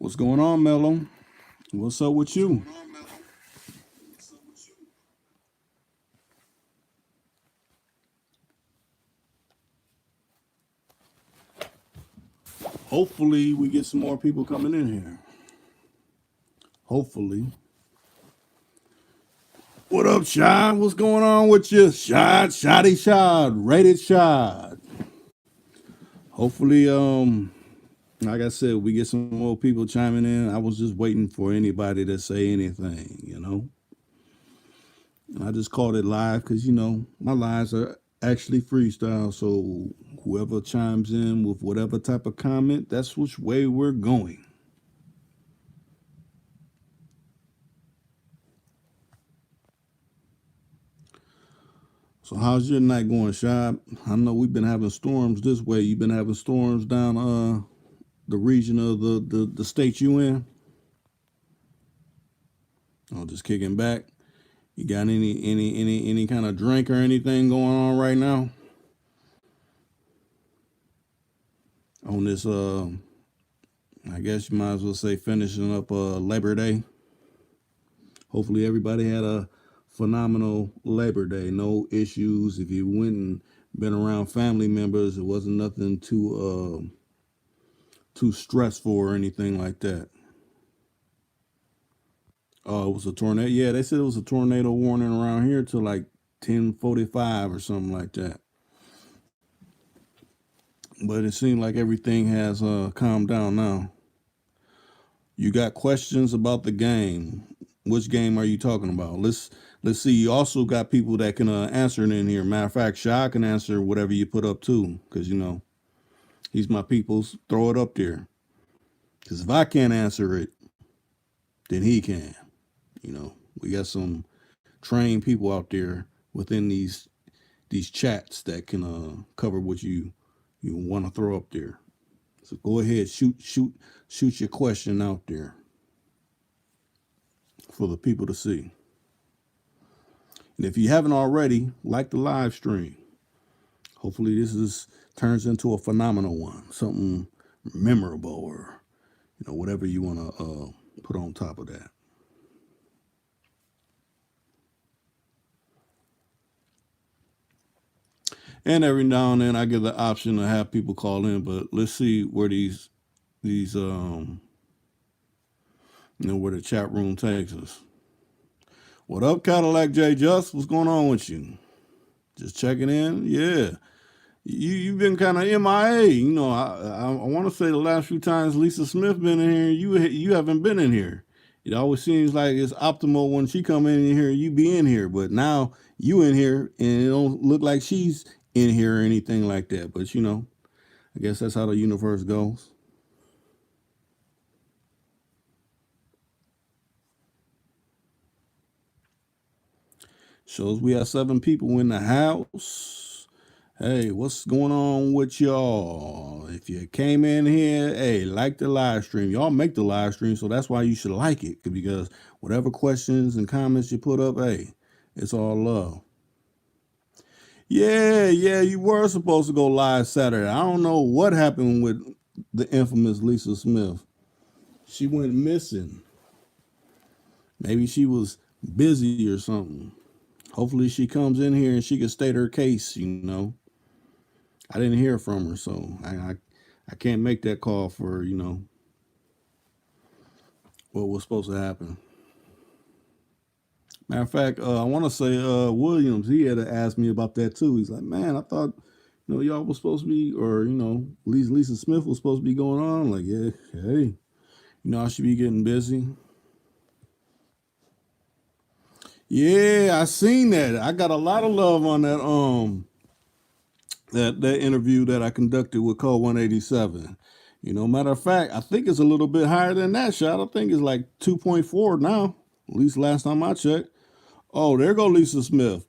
What's going on, Mello? What's up with you? Hopefully, we get some more people coming in here. Hopefully. What up, Shad? What's going on with you? Shad, rated Shad. Hopefully, like I said, we get some more people chiming in. I was just waiting for anybody to say anything. I just called it live because, my lives are actually freestyle. So whoever chimes in with whatever type of comment, that's which way we're going. So how's your night going, Shab? I know we've been having storms this way. You've been having storms down the region of the state you in? Oh, just kicking back. You got any kind of drink or anything going on right now? On this I guess you might as well say finishing up Labor Day. Hopefully everybody had a phenomenal Labor Day. No issues. If you went and been around family members, it wasn't nothing too stressful or anything like that. Oh, it was a tornado. Yeah, they said it was a tornado warning around here till like 10:45 or something like that. But it seemed like everything has calmed down now. You got questions about the game? Which game are you talking about? Let's see. You also got people that can answer it in here. Matter of fact, Shy can answer whatever you put up too, because he's my people's. Throw it up there. Because if I can't answer it, then he can. We got some trained people out there within these chats that can cover what you want to throw up there. So go ahead, shoot your question out there for the people to see. And if you haven't already, like the live stream. Hopefully this is turns into a phenomenal one, something memorable, or whatever you want to put on top of that. And every now and then I give the option to have people call in, but let's see where these where the chat room takes us. What up, Cadillac J Just? What's going on with you? Just checking in? Yeah. You've been kind of MIA. I want to say the last few times Lisa Smith been in here, you haven't been in here. It always seems like it's optimal when she come in here, you be in here. But now you in here, and it don't look like she's in here or anything like that. But I guess that's how the universe goes. Shows we have 7 people in the house. Hey, what's going on with y'all? If you came in here, hey, like the live stream. Y'all make the live stream, so that's why you should like it. Because whatever questions and comments you put up, hey, it's all love. Yeah, you were supposed to go live Saturday. I don't know what happened with the infamous Lisa Smith. She went missing. Maybe she was busy or something. Hopefully she comes in here and she can state her case. I didn't hear from her, so I can't make that call for what was supposed to happen. Matter of fact, I want to say Williams, he had asked me about that too. He's like, man, I thought y'all was supposed to be, or Lisa Smith was supposed to be going on. I'm like, yeah, hey, I should be getting busy. Yeah, I seen that. I got a lot of love on that interview that I conducted with Code 187. Matter of fact, I think it's a little bit higher than that shot. I think it's like 2.4 now. At least last time I checked. Oh, there go Lisa Smith.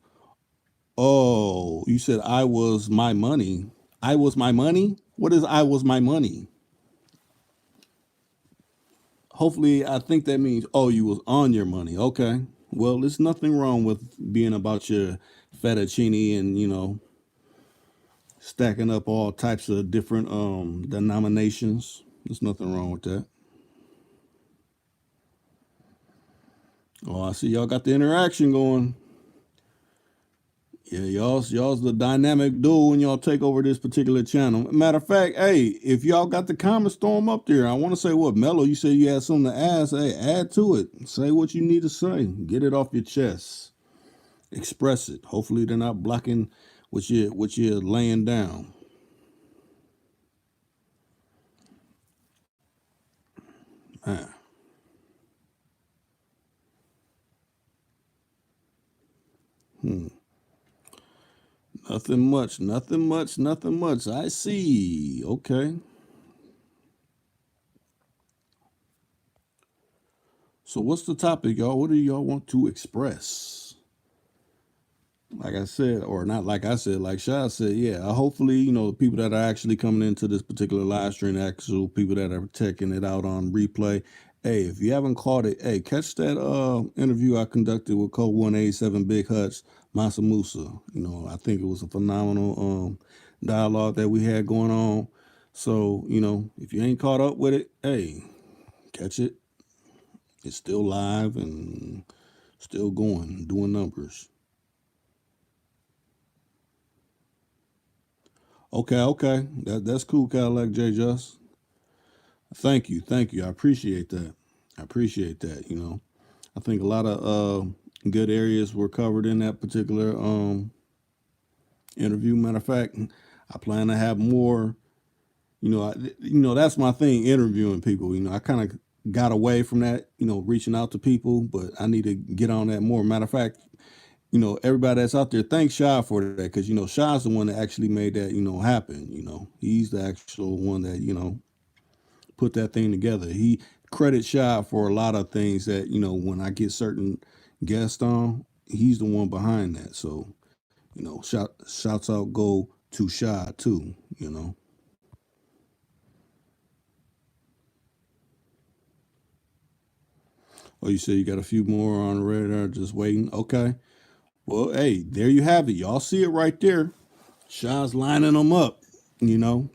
Oh, you said I was my money. I was my money? What is I was my money? Hopefully, I think that means, oh, you was on your money. Okay. Well, there's nothing wrong with being about your fettuccine and, stacking up all types of different denominations. There's nothing wrong with that. Oh, I see y'all got the interaction going. Yeah, y'all's the dynamic duo when y'all take over this particular channel. Matter of fact, hey, if y'all got the comments, throw them up there. I want to say what, Mello, you said you had something to ask. Hey, add to it. Say what you need to say. Get it off your chest. Express it. Hopefully they're not blocking what you're laying down. Ah, hmm. Nothing much, nothing much, nothing much. I see. Okay. So what's the topic, y'all? What do y'all want to express? Like I said, or not like I said, like Shah said, yeah, hopefully, the people that are actually coming into this particular live stream, actual people that are checking it out on replay. Hey, if you haven't caught it, hey, catch that interview I conducted with Code 187 Big Hutch, Masa Musa. I think it was a phenomenal dialogue that we had going on. So, if you ain't caught up with it, hey, catch it. It's still live and still going, doing numbers. Okay. That's cool, Cadillac J Just. Thank you. I appreciate that. I appreciate that. I think a lot of good areas were covered in that particular interview. Matter of fact, I plan to have more. That's my thing, interviewing people. I kind of got away from that. Reaching out to people, but I need to get on that more. Matter of fact, everybody that's out there, thanks Shy for that, because Shy's the one that actually made that happen. He's the actual one that put that thing together. He credits Shy for a lot of things that when I get certain guests on, he's the one behind that. So shouts out go to Shy too. Oh, you said you got a few more on the radar, just waiting. Okay. Well, hey, there you have it. Y'all see it right there. Shy's lining them up. You know,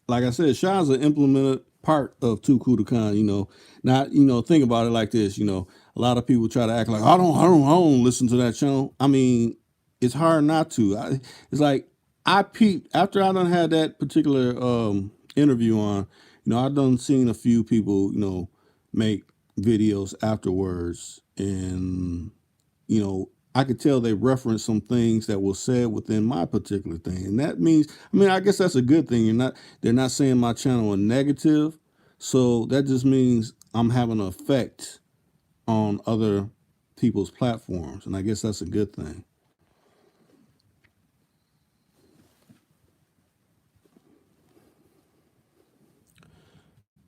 like I said, Shy's an implemented part of Too Cool to Con. Not think about it like this. A lot of people try to act like I don't listen to that channel. I mean, it's hard not to. It's like I peeped after I done had that particular interview on. I done seen a few people make videos afterwards, and I could tell they referenced some things that were said within my particular thing. And that means, I guess that's a good thing. They're not saying my channel a negative. So that just means I'm having an effect on other people's platforms. And I guess that's a good thing.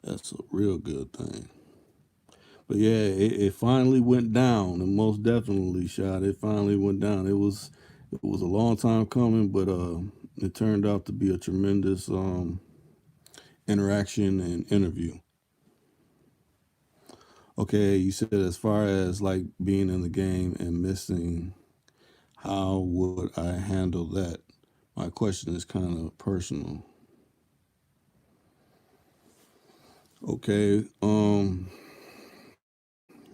That's a real good thing. But yeah, it finally went down, and most definitely, shot. It finally went down. It was a long time coming, but it turned out to be a tremendous interaction and interview. Okay, you said as far as like being in the game and missing, how would I handle that? My question is kind of personal. Okay,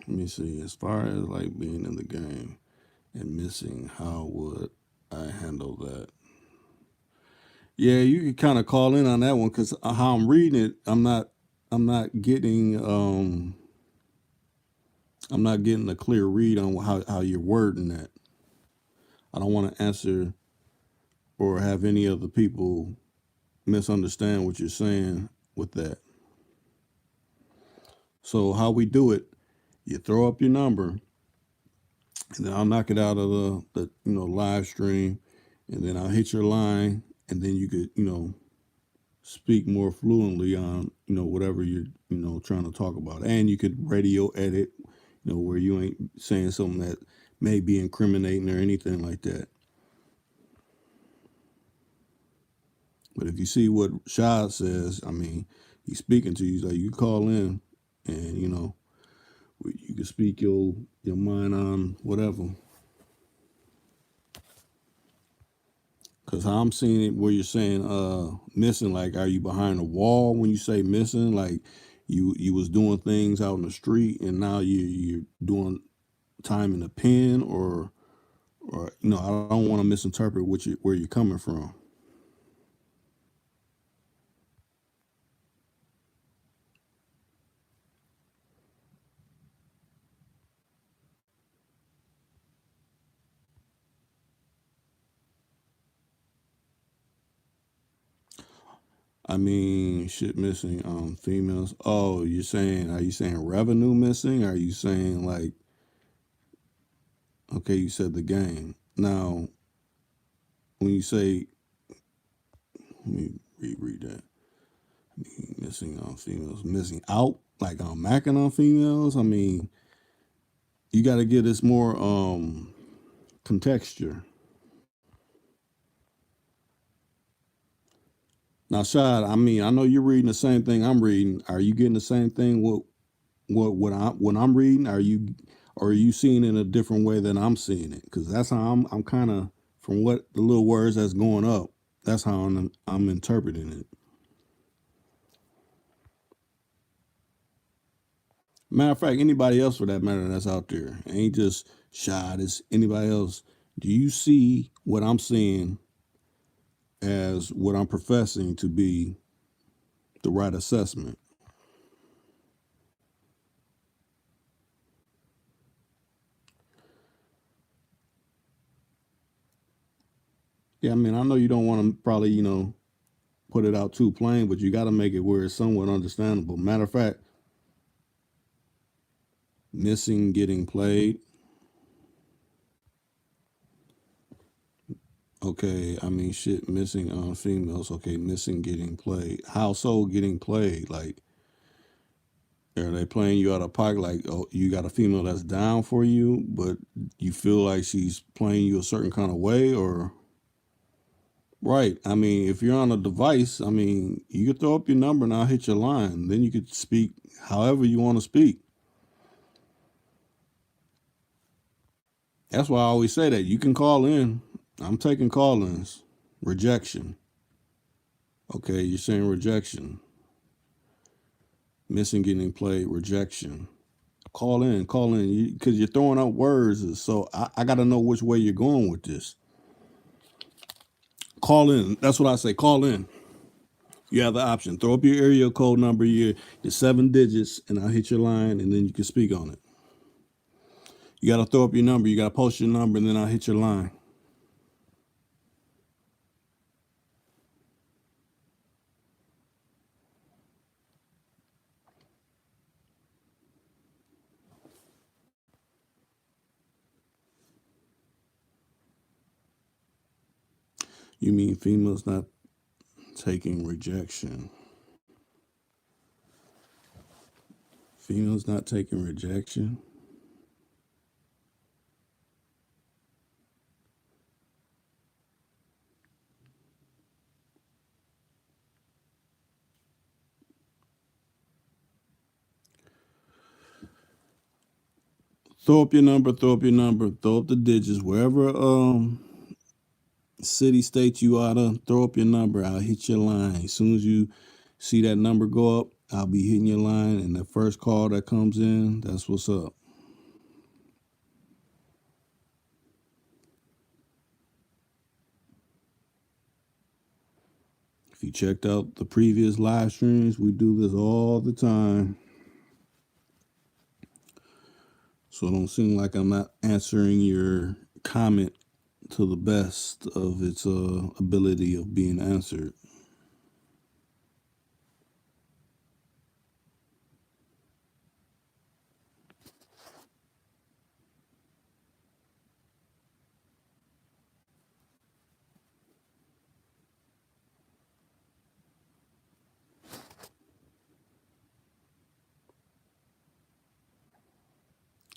let me see. As far as like being in the game and missing, how would I handle that? Yeah, you can kind of call in on that one because how I'm reading it, I'm not getting a clear read on how you're wording that. I don't want to answer or have any of the people misunderstand what you're saying with that. So how we do it, you throw up your number, and then I'll knock it out of the live stream, and then I'll hit your line, and then you could speak more fluently on whatever you're trying to talk about, and you could radio edit, where you ain't saying something that may be incriminating or anything like that. But if you see what Shad says, he's speaking to you. He's like, you call in, and you can speak your mind on whatever. Cause how I'm seeing it, where you're saying missing, like, are you behind a wall when you say missing? Like, You was doing things out in the street, and now you're doing time in the pen, or I don't want to misinterpret where you're coming from. I mean, shit missing females. Oh, are you saying revenue missing? Are you saying like, okay, you said the game. Now, when you say, let me reread that. Missing on females, missing out, like macking on females. I mean, you got to get this more contexture. Now, Shad, I mean, I know you're reading the same thing I'm reading. Are you getting the same thing? When I'm reading, or are you seeing it in a different way than I'm seeing it? Because that's how I'm kind of, from what the little words that's going up. That's how I'm interpreting it. Matter of fact, anybody else for that matter that's out there, ain't just Shad. It's anybody else. Do you see what I'm seeing as what I'm professing to be the right assessment? Yeah, I mean, I know you don't want to probably, put it out too plain, but you got to make it where it's somewhat understandable. Matter of fact, missing getting played. Okay, I mean, shit, missing females. Okay, missing getting played. Household getting played. Like, are they playing you out of pocket? Like, oh, you got a female that's down for you, but you feel like she's playing you a certain kind of way, or right? I mean, if you're on a device, I mean, you could throw up your number and I'll hit your line. Then you could speak however you want to speak. That's why I always say that you can call in. I'm taking call-ins. Rejection. Okay, you're saying rejection. Missing getting played. Rejection. Call in, because you're throwing out words. So I got to know which way you're going with this. Call in. That's what I say. Call in. You have the option. Throw up your area code number, your 7 digits, and I'll hit your line, and then you can speak on it. You got to throw up your number. You got to post your number, and then I'll hit your line. You mean females not taking rejection? Females not taking rejection? Throw up your number, throw up your number, throw up the digits, wherever city, state you ought to throw up your number. I'll hit your line. As soon as you see that number go up, I'll be hitting your line, and the first call that comes in, that's what's up. If you checked out the previous live streams, we do this all the time. So it don't seem like I'm not answering your comment to the best of its ability of being answered.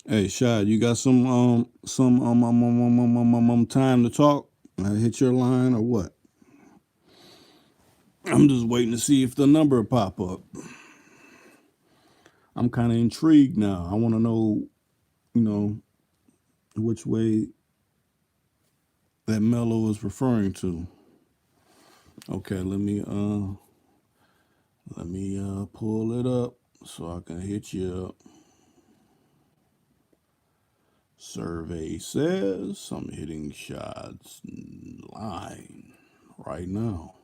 Hey, Shad, you got some time to talk? I hit your line or what? I'm just waiting to see if the number pop up. I'm kind of intrigued now. I want to know, you know, which way that Mello is referring to. Okay, let me pull it up. so I can hit you up. Survey says I'm hitting shots line right now.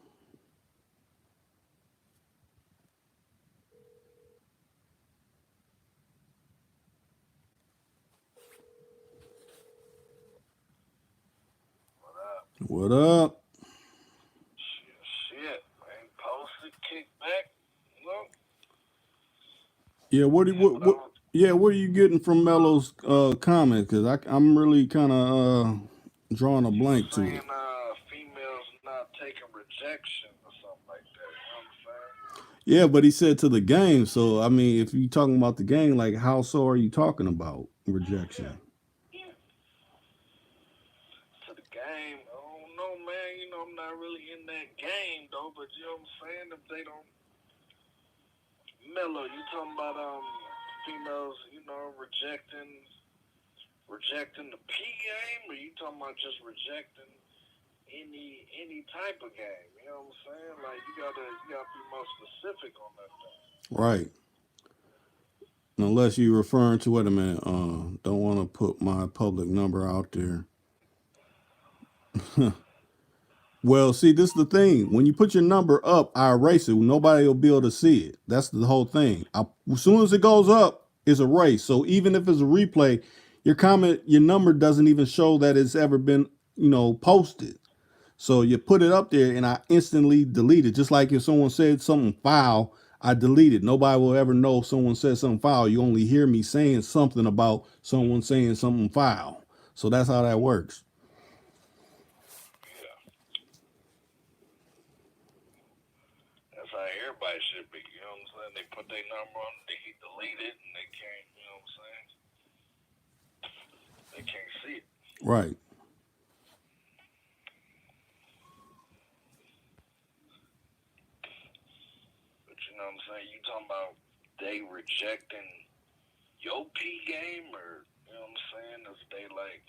What up? Shit. Ain't posted, kick back. Look, Yeah, what are you getting from Melo's comment? Because I'm really kind of drawing a he was blank to it. saying females not taking rejection or something like that. You know what I'm saying? Yeah, but he said to the game. So I mean, if you talking about the game, like how so are you talking about rejection? To the game, I don't know, man. You know, I'm not really in that game though. But you know what I'm saying? If they don't, Mellow, you talking about females, you know, rejecting the P game, or you talking about just rejecting any type of game? You know what I'm saying? Like you gotta be more specific on that thing. Right. Unless you're referring to, wait a minute, don't want to put my public number out there. Well, see, this is the thing. When you put your number up, I erase it. Nobody will be able to see it. That's the whole thing. As soon as it goes up, it's erased. So even if it's a replay, your comment, your number doesn't even show that it's ever been, posted. So you put it up there, and I instantly delete it. Just like if someone said something foul, I delete it. Nobody will ever know if someone said something foul. You only hear me saying something about someone saying something foul. So that's how that works. Yeah, that's how everybody should be. You know what I'm saying? They put their number on, they delete it, and they can't. You know what I'm saying? They can't see it. Right. But you know what I'm saying? You talking about they rejecting your P game, or you know what I'm saying? If they like,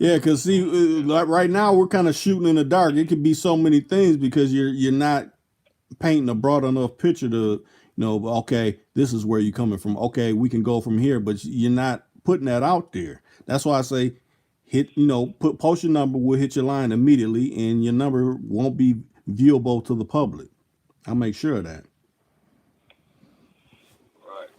Yeah, because see, like right now we're kind of shooting in the dark. It could be so many things because you're not painting a broad enough picture to okay, this is where you're coming from. Okay, we can go from here, but you're not putting that out there. That's why I say hit post your number. We'll hit your line immediately, and your number won't be viewable to the public. I'll make sure of that. right?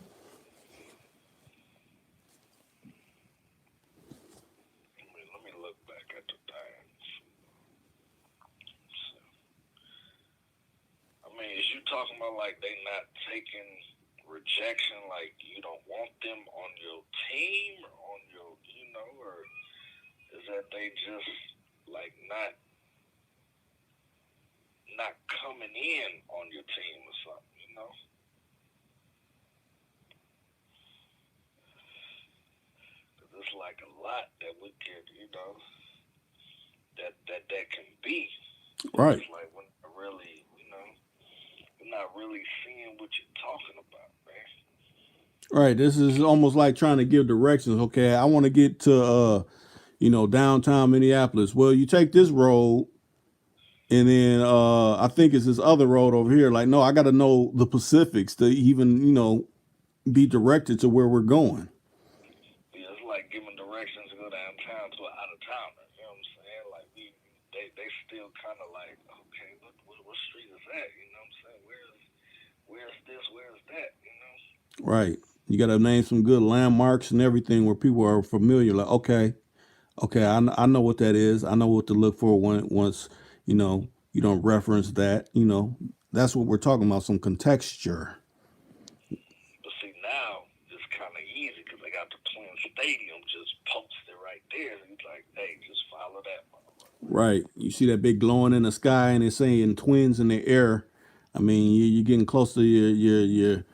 Let me look back at the things. I mean, is you talking about like they not taking rejection, like you don't want them on your team or on your, or is that they just like not coming in on your team or something, you know? Cause it's like a lot that we could, that can be. Right. It's like when really, we're not really seeing what you're talking about, man. Right. This is almost like trying to give directions. Okay, I want to get to downtown Minneapolis. Well, you take this road, and then I think it's this other road over here. Like, no, I got to know the specifics to even be directed to where we're going. Yeah, it's like giving directions to go downtown to an out of towner. You know what I'm saying? Like they still kind of like, okay, what street is that? You know what I'm saying? Where's this? Where's that? You know? Right. You got to name some good landmarks and everything where people are familiar. Like, okay, I know what that is. I know what to look for once you don't reference that. That's what we're talking about. Some contexture. But see now it's kind of easy because they got the Twin Stadium just posted right there. And it's like, hey, just follow that motherfucker. Right. You see that big glowing in the sky, and it's saying twins in the air. I mean, you're getting close to your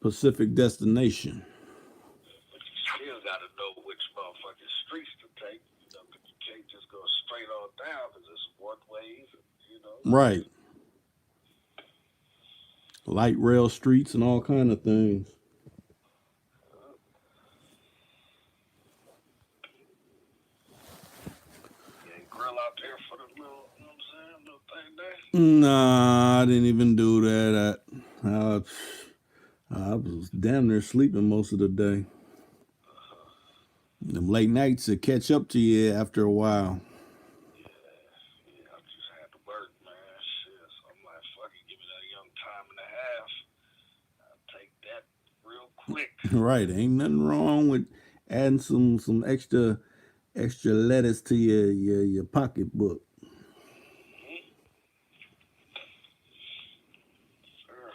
Pacific destination. But you still got to know which motherfucking streets to take. Cause you can't just go straight on down because it's one ways. Right. Light rail streets and all kind of things. You ain't grill out there for the little, you know what I'm saying, little thing there. Nah, I didn't even do that. I was damn near sleeping most of the day. Them late nights will catch up to you after a while. Yeah, I just had to work, man. Shit, so I'm like, fuck it, give me that young time and a half. I'll take that real quick. Right, ain't nothing wrong with adding some extra lettuce to your pocketbook. Mm-hmm. Sure.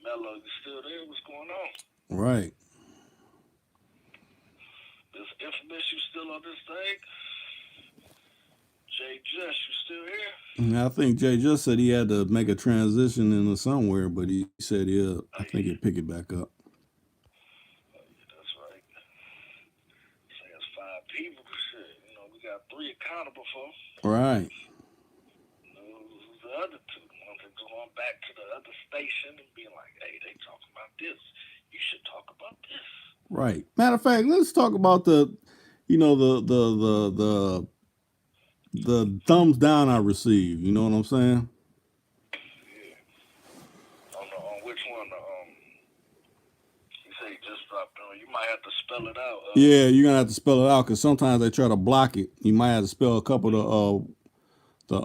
Mello, you still there? What's going on? Right. This infamous, you still on this thing? Jay Just, you still here? I think Jay just said he had to make a transition into somewhere, but he said I Oh, think yeah. he'll pick it back up. Oh, yeah, that's right. Say it's 5 people. Shit, we got 3 accountable for. Right. Who's the other 2? Ones that going back to the other station and being like, hey, they talking about this. You should talk about this. Right. Matter of fact, let's talk about the thumbs down I received. You know what I'm saying? Yeah. On which one? You say you just dropped on. You might have to spell it out. Yeah, you're gonna have to spell it out because sometimes they try to block it. You might have to spell a couple of the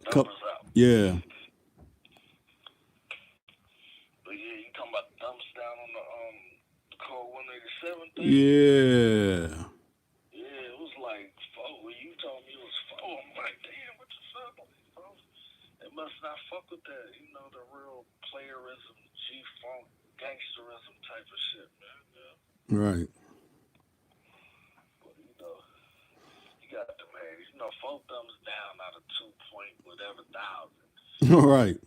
cup. Numbers out. Yeah. But yeah, you talking about the thumbs down on the code 187 thing? Yeah. Yeah, it was like 4. When you told me it was 4, I'm like, damn, what the fuck? They must not fuck with that. The real playerism, G-funk, gangsterism type of shit, man. Yeah. Right. But you got the man. 4 thumbs down out of 2 point whatever thousand. Right.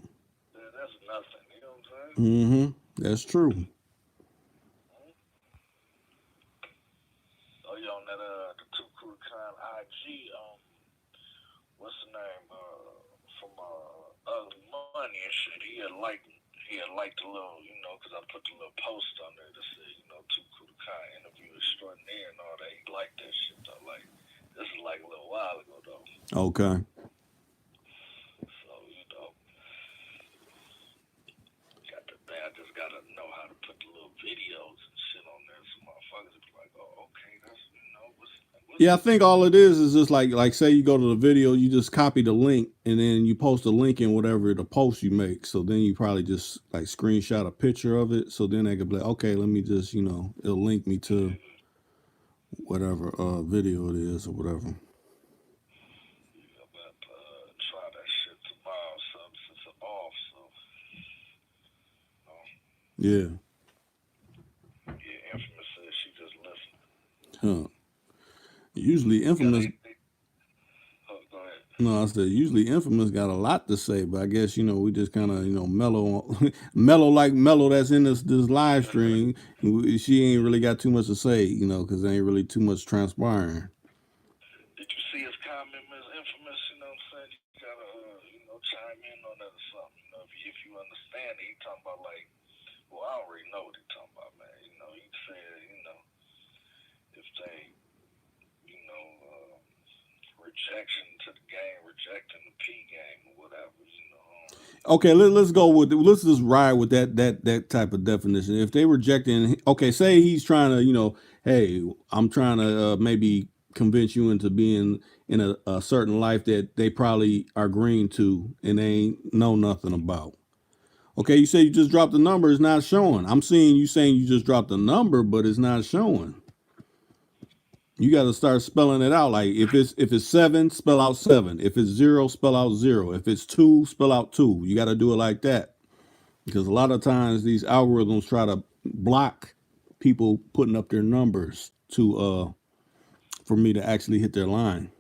Yeah, that's nothing. You know what I'm saying? Mm-hmm. That's true. Oh, yeah, on that the Two Kurukan IG. What's the name? From Ugly Money and shit. He had liked the little, because I put the little post on there to say, Two Kurukan interview extraordinaire and all that. He liked that shit though. Like, this is like a little while ago though. Okay. So I just gotta know how to put the little videos and shit on there. So motherfuckers be like, oh, okay, that's what's Yeah, I think all it is just like say you go to the video, you just copy the link and then you post a link in whatever the post you make. So then you probably just like screenshot a picture of it. So then they could be like, okay, let me just, it'll link me to whatever video it is or whatever. try that shit tomorrow, since I'm off. So, Yeah. yeah, Infamous says she just listened. Huh. Usually Infamous. Go ahead. No, I said usually Infamous got a lot to say, but I guess we just kind of mellow, mellow that's in this live stream. She ain't really got too much to say, because there ain't really too much transpiring. Did you see his comment, Ms. Infamous? You know what I'm saying? You gotta, chime in on that or something. If you understand it, he talking about like, well, I already know what he talking about, man. He said, if they, rejection to the game, rejecting the P game or whatever, Okay, let's go with let's just ride with that type of definition. If they rejecting, okay, say he's trying to, hey, I'm trying to maybe convince you into being in a certain life that they probably are green to and they ain't know nothing about. Okay, you say you just dropped the number, it's not showing. I'm seeing you saying you just dropped the number, but it's not showing. You got to start spelling it out. Like if it's 7, spell out 7. If it's 0, spell out 0. If it's 2, spell out 2. You got to do it like that because a lot of times these algorithms try to block people putting up their numbers to for me to actually hit their line.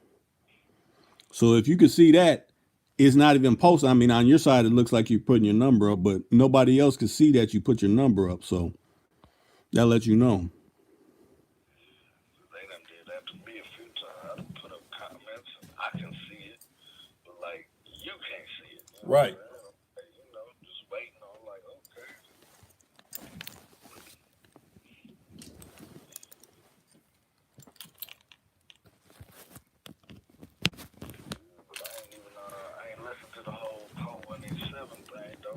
So if you can see that, it's not even posted. I mean, on your side it looks like you're putting your number up, but nobody else can see that you put your number up. So that lets you know. They done did that to me a few times. I done put up comments and I can see it, but like you can't see it. Right. Just waiting on like, okay. But I ain't listened to the whole Code 187 thing though.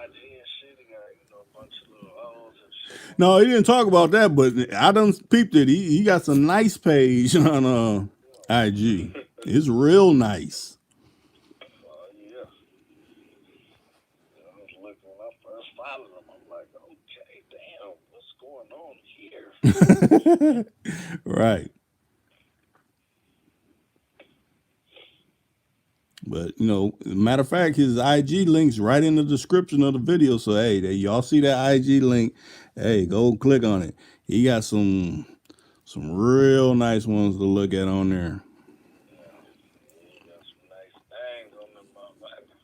IG and shit. He got, a bunch of little O's and shit on No, he didn't talk about that, but I done peeped it. He got some nice page on IG. It's real nice. Yeah. I was looking when I first followed him. I'm like, okay, damn, what's going on here? Right. But matter of fact, his IG link's right in the description of the video. So hey, y'all see that IG link? Hey, go click on it. He got some real nice ones to look at on there. Yeah, he got some nice things on them motherfuckers.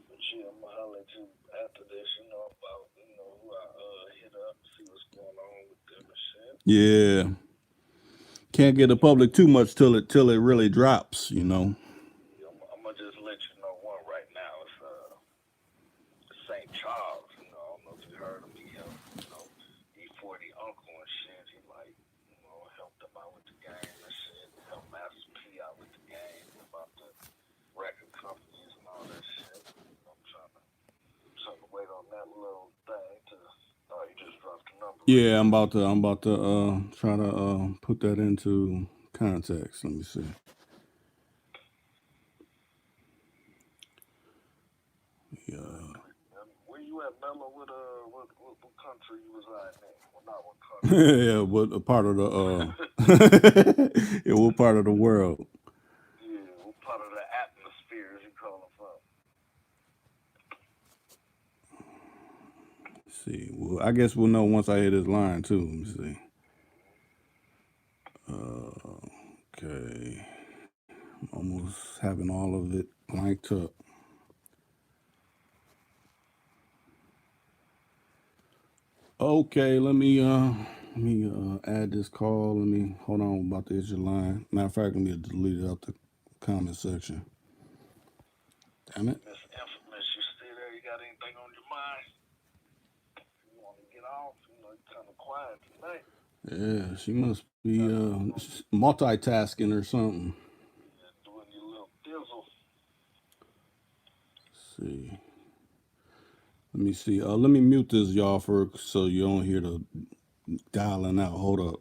But yeah, I'm gonna holler at you after this, about who I hit up, see what's going on with them and shit. Yeah. Can't get the public too much till it really drops. Yeah, I'm gonna just let you know one right now. It's St. Charles. I don't know if you heard him. He helped, E40 uncle and shit. He helped them out with the game and shit. Helped Master P out with the game about the record companies and all that shit. I'm trying to wait on that little thing to. Oh, you just dropped the number. Yeah, I'm about to try to put that into context. Let me see. Yeah. Where you at, Mello? What country you residing in? Well, not what country. Yeah, what a part of the yeah, what part of the world? Yeah, what part of the atmosphere is you calling from? Let's see. Well, I guess we'll know once I hit this line too. Let me see. Okay. I'm almost having all of it blanked up. Okay, let me add this call. Let me hold on about the issue line. Matter of fact, let me delete it out the comment section. Damn it. Miss Infamous, you still there? You got anything on your mind? You want to get off? You're kind of quiet tonight. Yeah, she must be multitasking or something. Yeah, doing your little dizzle. Let's see. Let me see. Let me mute this, y'all, so you don't hear the dialing out. Hold up.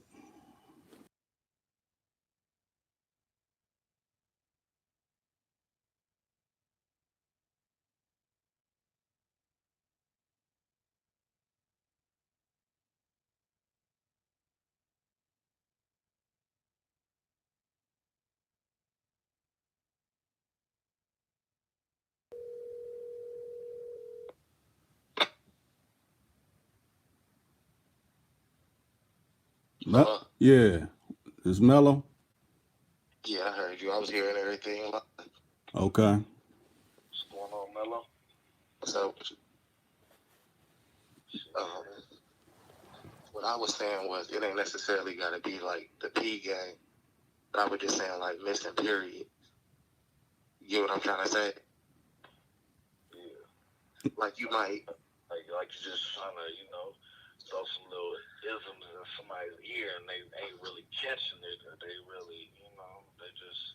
Yeah. It's Mello? Yeah, I heard you. I was hearing everything. Okay. What's going on, Mello? What's up? What I was saying was it ain't necessarily got to be like the P game, but I was just saying like missing period. You get what I'm trying to say? Yeah. Like you might. Like you're just trying to, throw some little isms in somebody's ear and they ain't really catching it. Or they really, they just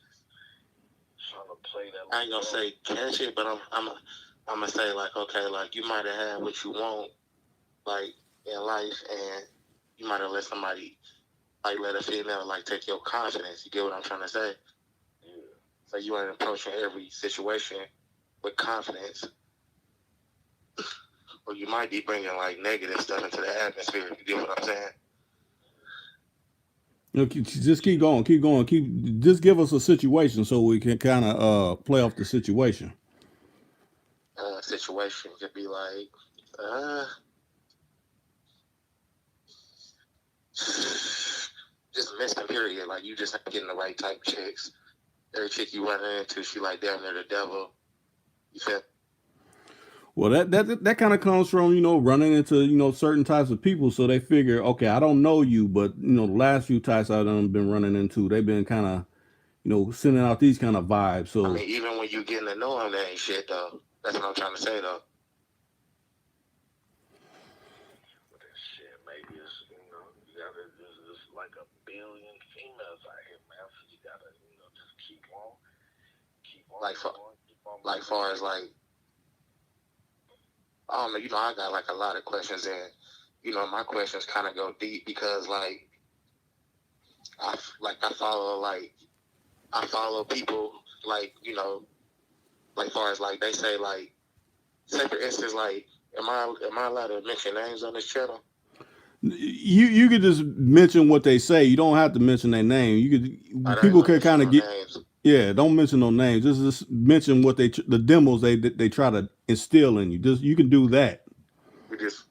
trying to play that. I ain't gonna say catch it, but I'm gonna say like, okay, like you might have had what you want, like in life, and you might have let somebody, like let a female like take your confidence. You get what I'm trying to say? Yeah. So you ain't approaching every situation with confidence. Or you might be bringing like negative stuff into the atmosphere. You get what I'm saying? Just keep going. Just give us a situation so we can kind of play off the situation. Situation could be like, just missing period. Like you just ain't getting the right type of chicks. Every chick you running into, she like damn near the devil. You feel? Well, that kind of comes from running into certain types of people, so they figure, okay, I don't know you, but the last few types I've been running into, they've been kind of sending out these kind of vibes. So I mean, even when you getting to know them, that ain't shit though. That's what I'm trying to say though. But that shit, maybe it's you gotta just like a billion females out here, man. So you gotta just keep on. Like far as like I don't know. You know, I got like a lot of questions, and you know, my questions kind of go deep because like I follow people like you know like far as like they say like say for instance like am I allowed to mention names on this channel? You could just mention what they say. You don't have to mention their name. You I could ain't people gonna could mention kind of no get names. yeah. Don't mention no names. Just mention what the demos they try to instill in you. Just you can do that. We just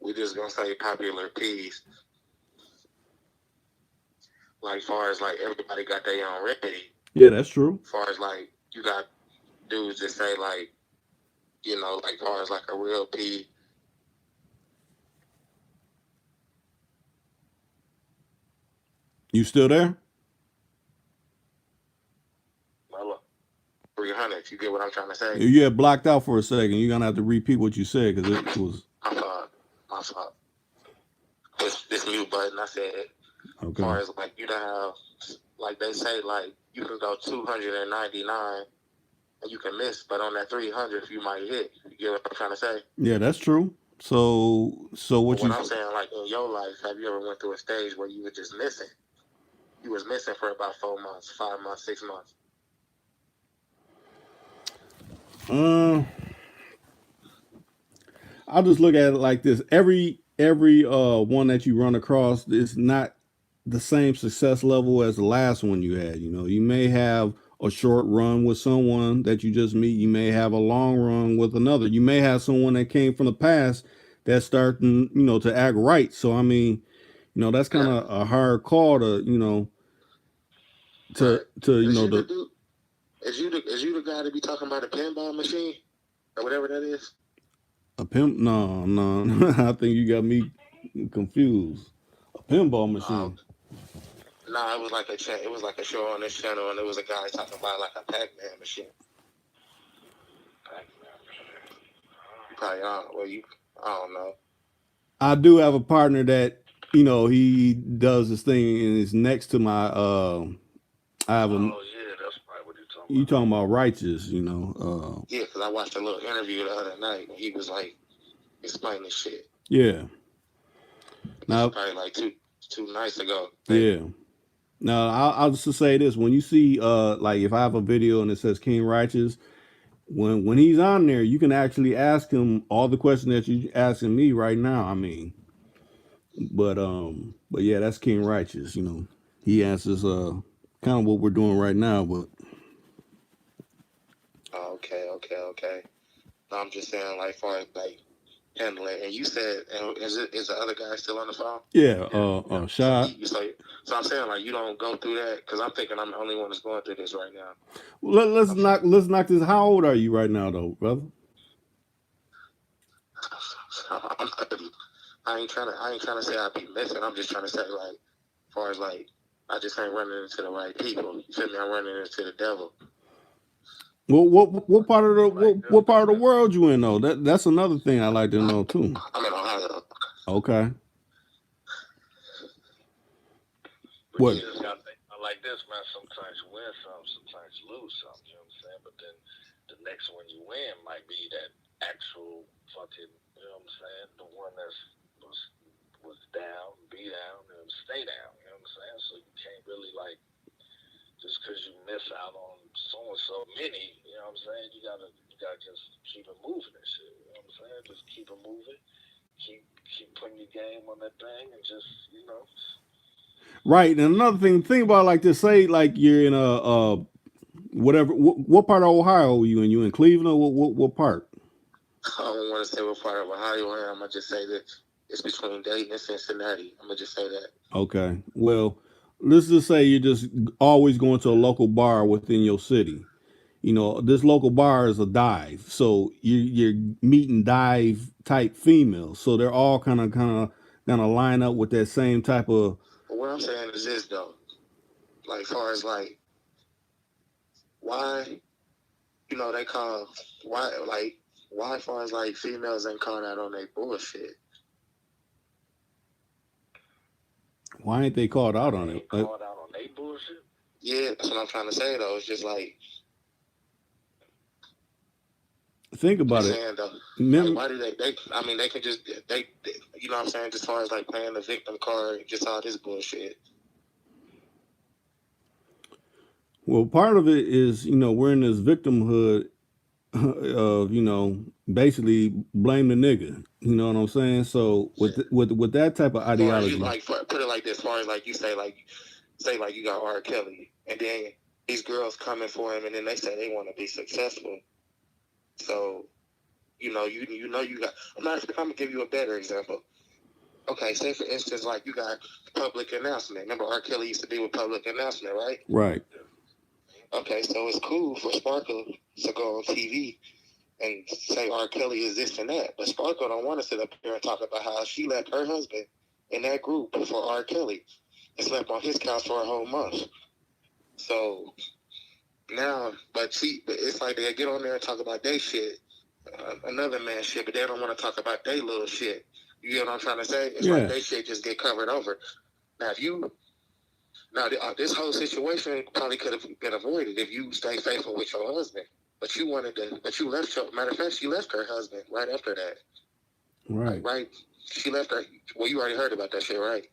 we just gonna say popular P's. Like far as like everybody got their own remedy. Yeah, that's true. Far as like you got dudes that say like you know like far as like a real P. You still there? Hello. 300. You get what I'm trying to say? You had blocked out for a second. You're gonna have to repeat what you said because it was My fault. My fault. This mute button. I said it. As okay. far as like you don't have like they say like you can go 299 and you can miss, but on that 300 you might hit. You get what I'm trying to say? Yeah, that's true. So But what what you I'm saying like in your life, have you ever went through a stage where you were just missing? You was missing for about 4 months, 5 months, 6 months. I'll just look at it like this. Every one that you run across is not the same success level as the last one you had. You know, you may have a short run with someone that you just meet. You may have a long run with another. You may have someone that came from the past that's starting, you know, to act right. So I mean, you know, that's kind of a hard call to, you know, Right. to you Is know you the the dude? Is you the guy to be talking about a pinball machine or whatever that is? a pimp. No. I think you got me confused. A pinball machine. Nah, it was like it was like a show on this channel, and it was a guy talking about like a Pac-Man machine. You probably don't. Well, I don't know. I do have a partner that you know he does this thing and is next to my. I have a. Oh yeah, that's probably what you're talking You about. talking about righteous? You know. Yeah, because I watched a little interview the other night, and he was like explaining this shit. Yeah. Now, It's probably like two nights ago. yeah. Now I'll just say this: when you see like if I have a video and it says King Righteous, when he's on there, you can actually ask him all the questions that you asking me right now. I mean, but yeah, that's King Righteous. You know, he answers kind of what we're doing right now, but. Oh, okay. No, I'm just saying, like, far as like handling. And you said, is the other guy still on the phone? Yeah, Shot. So I'm saying, like, you don't go through that because I'm thinking I'm the only one that's going through this right now. Let's knock this. How old are you right now, though, brother? I ain't trying to say I be missing. I'm just trying to say, like, as far as like, I just ain't running into the right people. You feel me? I'm running into the devil. Well, what part of the world you in though? That's another thing I like to know too. I'm in Ohio. Okay. But What? you just gotta think like this, man. Sometimes you win some, sometimes you lose some. You know what I'm saying? But then the next one you win might be that actual fucking. You know what I'm saying? The one was down, be down, and stay down. You know what I'm saying? So you can't really like just because you miss out on so and so many. You know what I'm saying? You gotta just keep it moving and shit. You know what I'm saying? Just keep it moving. Keep putting your game on that thing and just Right, and another thing, think about it like this. Say like you're in a whatever. What part of Ohio are you in? You in Cleveland? Or what part? I don't want to say what part of Ohio I am. I'm gonna just say that it's between Dayton and Cincinnati. I'm gonna just say that. Okay. Well, let's just say you're just always going to a local bar within your city. You know, this local bar is a dive, so you're meeting dive type females. So they're all kind of gonna line up with that same type of. But what I'm saying is this though, like far as like why, you know, they call why far as like females ain't calling out on their bullshit. Why ain't they called out on it? called out on their bullshit. Yeah, that's what I'm trying to say though. It's just like think about Just it. saying though, like Remember, why do they? I mean, they can just they you know what I'm saying? Just as far as like playing the victim card, just all this bullshit. well, part of it is, we're in this victimhood of, basically blame the nigga. You know what I'm saying? So with Yeah. with that type of As far as you ideology, like, put it like this. As far as like you say like you got R. Kelly, and then these girls coming for him, and then they say they want to be successful. So you know you got. I'm gonna give you a better example. Okay, say for instance, like you got public announcement. Remember R. Kelly used to be with public announcement, right? right? Okay, so it's cool for Sparkle to go on TV and say R. Kelly is this and that, but Sparkle don't want to sit up here and talk about how she left her husband in that group for R. Kelly and slept on his couch for a whole month. So now, but it's like they get on there and talk about their shit, another man's shit, but they don't want to talk about their little shit. You get what I'm trying to say? It's like their shit just get covered over. Now, this whole situation probably could have been avoided if you stay faithful with your husband. But you left matter of fact, she left her husband right after that. Right. Right? She left her. Well, you already heard about that shit, right?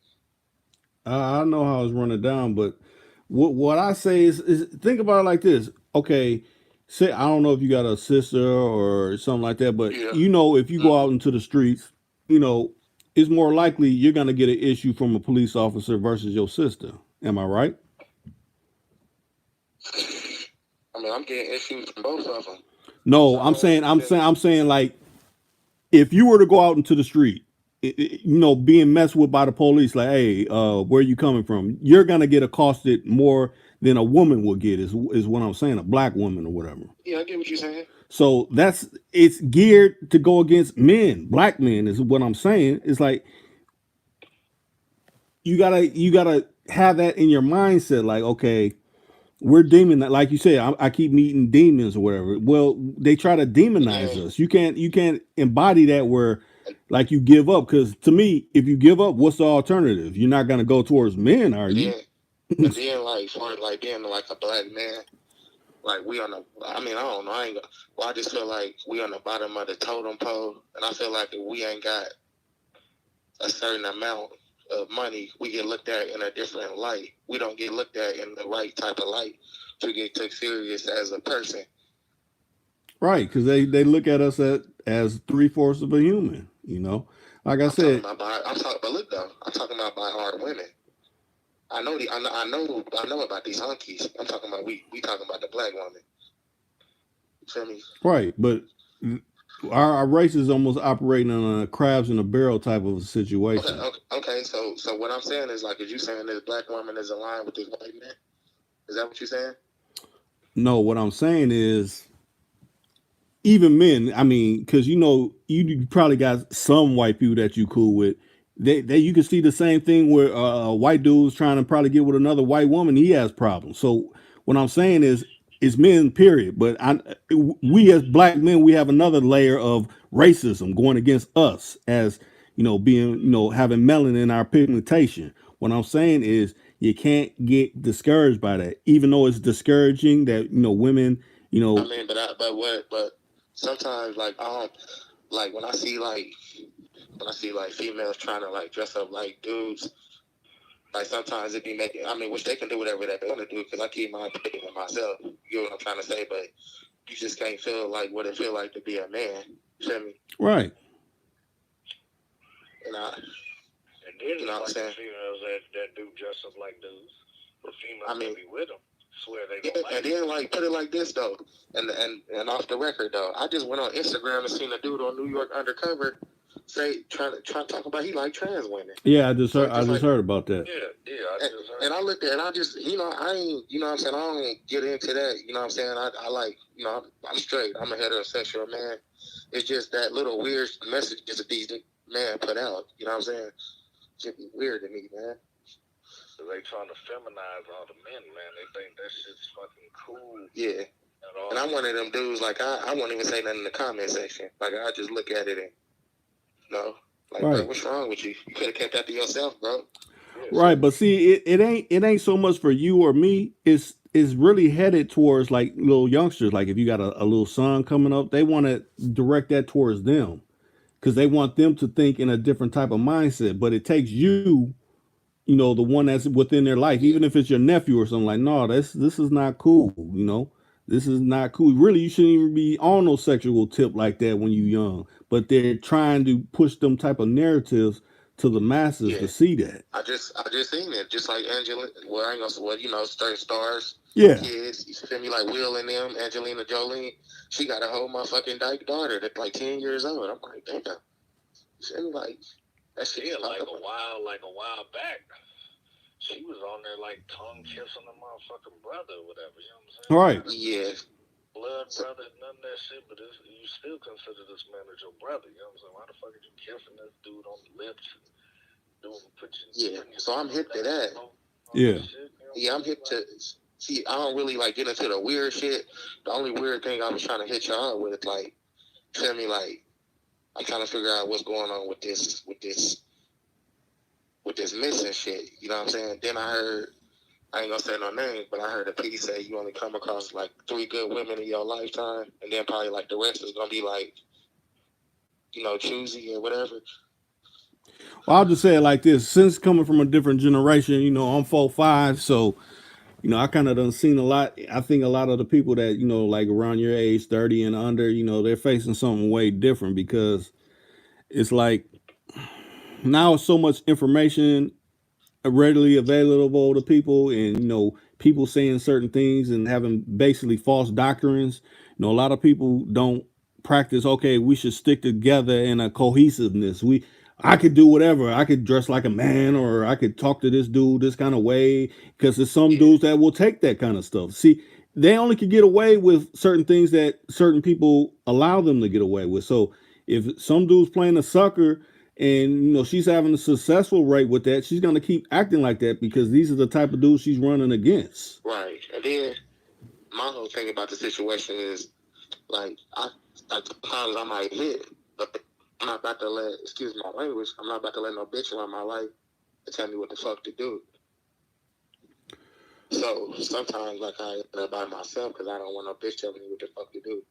I know how it's running down, but what I say is think about it like this. Okay, say I don't know if you got a sister or something like that, but Yeah. if you go out into the streets, it's more likely you're gonna get an issue from a police officer versus your sister. Am I right? I mean, I'm getting issues from both of them. No, I'm saying like if you were to go out into the street, being messed with by the police, like, hey, where are you coming from? You're gonna get accosted more than a woman would get. Is what I'm saying, a black woman or whatever. Yeah, I get what you're saying. So it's geared to go against men, black men, is what I'm saying. It's like you gotta have that in your mindset, like, okay, we're demon, like you said, I keep meeting demons or whatever. Well, they try to demonize us. You can't embody that where like you give up, because to me, if you give up, what's the alternative? You're not gonna go towards men, are you? And then like for like being like a black man, like we on the, I mean, I don't know, I just feel like we on the bottom of the totem pole, and I feel like if we ain't got a certain amount of money, we get looked at in a different light. We don't get looked at in the right type of light to get took serious as a person. Right, because they look at us as 3/4 of a human. Like I said, But look though, I'm talking about by hard women. I know about these hunkies. I'm talking about we talking about the black woman. You feel me? Right, but our race is almost operating on a crabs in a barrel type of a situation. Okay. So what I'm saying is, like, is you saying this black woman is aligned with this white man? Is that what you're saying? No, what I'm saying is, even men. I mean, because you probably got some white people that you cool with. They you can see the same thing where a white dude's trying to probably get with another white woman. He has problems. So what I'm saying is, it's men, period. But we as black men, we have another layer of racism going against us as being having melanin in our pigmentation. What I'm saying is, you can't get discouraged by that, even though it's discouraging that women. I mean, but sometimes like I don't like when I see like females trying to like dress up like dudes. Like sometimes it be making. I mean, which they can do whatever that they want to do because I keep my opinion with myself. You know what I'm trying to say, but you just can't feel like what it feel like to be a man. You feel me? Right. And then it's like the females that do dress up like dudes. The females that be with them swear they don't like. And then like put it like this though, and off the record though, I just went on Instagram and seen a dude on New York Undercover trying to talk about he like trans women. Yeah, I just heard about that. Yeah, I just heard. And I looked at it and I just I ain't what I'm saying, I don't get into that. You know what I'm saying? I like I'm straight. I'm a heterosexual man. It's just that little weird messages that these men put out. You know what I'm saying? Should be weird to me, man. So they trying to feminize all the men, man. They think that shit's fucking cool. Yeah. And I'm one of them dudes, like, I won't even say nothing in the comment section. Like, I just look at it and, like, right. Bro, what's wrong with you? You could have kept that to yourself, bro. Right, but see, it ain't so much for you or me. It's is really headed towards like little youngsters. Like if you got a little son coming up, they want to direct that towards them because they want them to think in a different type of mindset. But it takes you, you know, the one that's within their life, even if it's your nephew or something, like, no, this is not cool, you know. This is not cool. Really, you shouldn't even be on no sexual tip like that when you're young. But they're trying to push them type of narratives to the masses to see that. I just seen it, just like Angela. Well, I ain't gonna. Well, you know, certain stars, kids. You feel me? Like Will and them, Angelina Jolie. She got a whole motherfucking daughter that's like 10 years old. I'm like, damn. You feel me? Like that shit. Like a while back, she was on there like tongue kissing the motherfucking brother or whatever. You know what I'm saying? Right. Yeah. Blood brother, none of that shit, but you still consider this man as your brother. You know what I'm saying? Why the fuck are you kissing this dude on the lips? So I'm hip to that. Yeah. Yeah, I'm hip to. See, I don't really like get into the weird shit. The only weird thing I was trying to hit y'all with, like, feel me, like, I'm trying to figure out what's going on with this missing shit. You know what I'm saying? Then I heard, I ain't gonna say no name, but I heard a piece say you only come across like 3 good women in your lifetime, and then probably like the rest is gonna be like, you know, choosy or whatever. Well, I'll just say it like this: since coming from a different generation, you know, I'm 4'5", so you know, I kind of done seen a lot. I think a lot of the people that, you know, like around your age, 30 and under, you know, they're facing something way different because it's like now so much information readily available to people, and you know, people saying certain things and having basically false doctrines. You know, a lot of people don't practice, okay, we should stick together in a cohesiveness. I could do whatever. I could dress like a man, or I could talk to this dude this kind of way, because there's some dudes that will take that kind of stuff. See, they only can get away with certain things that certain people allow them to get away with. So if some dude's playing a sucker and you know she's having a successful rate with that, she's gonna keep acting like that because these are the type of dudes she's running against. Right. And then my whole thing about the situation is, like, sometimes I might hit, but I'm not about to let, excuse my language, I'm not about to let no bitch around my life to tell me what the fuck to do. So sometimes, like, I end up by myself because I don't want no bitch telling me what the fuck to do.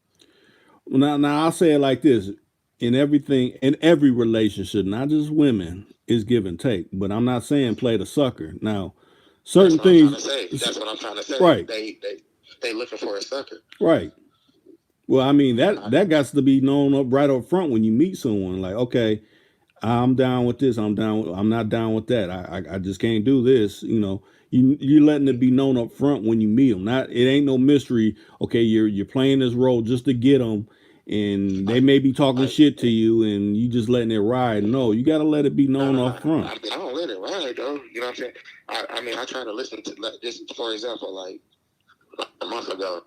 Well, now I'll say it like this: in everything, in every relationship, not just women, is give and take. But I'm not saying play the sucker. Now, certain things. That's what I'm trying to say. Right. They looking for a sucker. Right. Well, I mean that got to be known up right up front when you meet someone. Like, okay, I'm down with this. I'm not down with that. I just can't do this. You know, you letting it be known up front when you meet them. Not, it ain't no mystery. Okay, you're playing this role just to get them, and they may be talking shit to you, and you just letting it ride. No, you got to let it be known up front. I don't let it ride though. You know what I'm saying? I mean, I try to listen to, like, this. For example, like a month ago,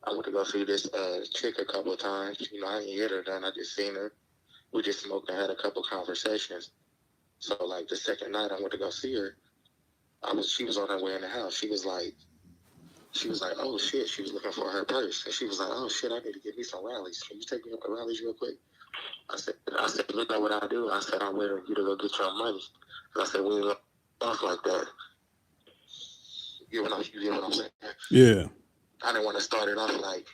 I went to go see this chick a couple of times. You know, I didn't hit her done. I just seen her. We just smoked and had a couple conversations. So, like, the second night I went to go see her, she was on her way in the house. She was like, oh shit, she was looking for her purse. And she was like, oh shit, I need to get me some rallies. Can you take me up to rallies real quick? I said, you know what I do? I said, I'm waiting for you to go get your money. And I said, we ain't off like that. You get what I'm saying? Yeah. I didn't want to start it off like,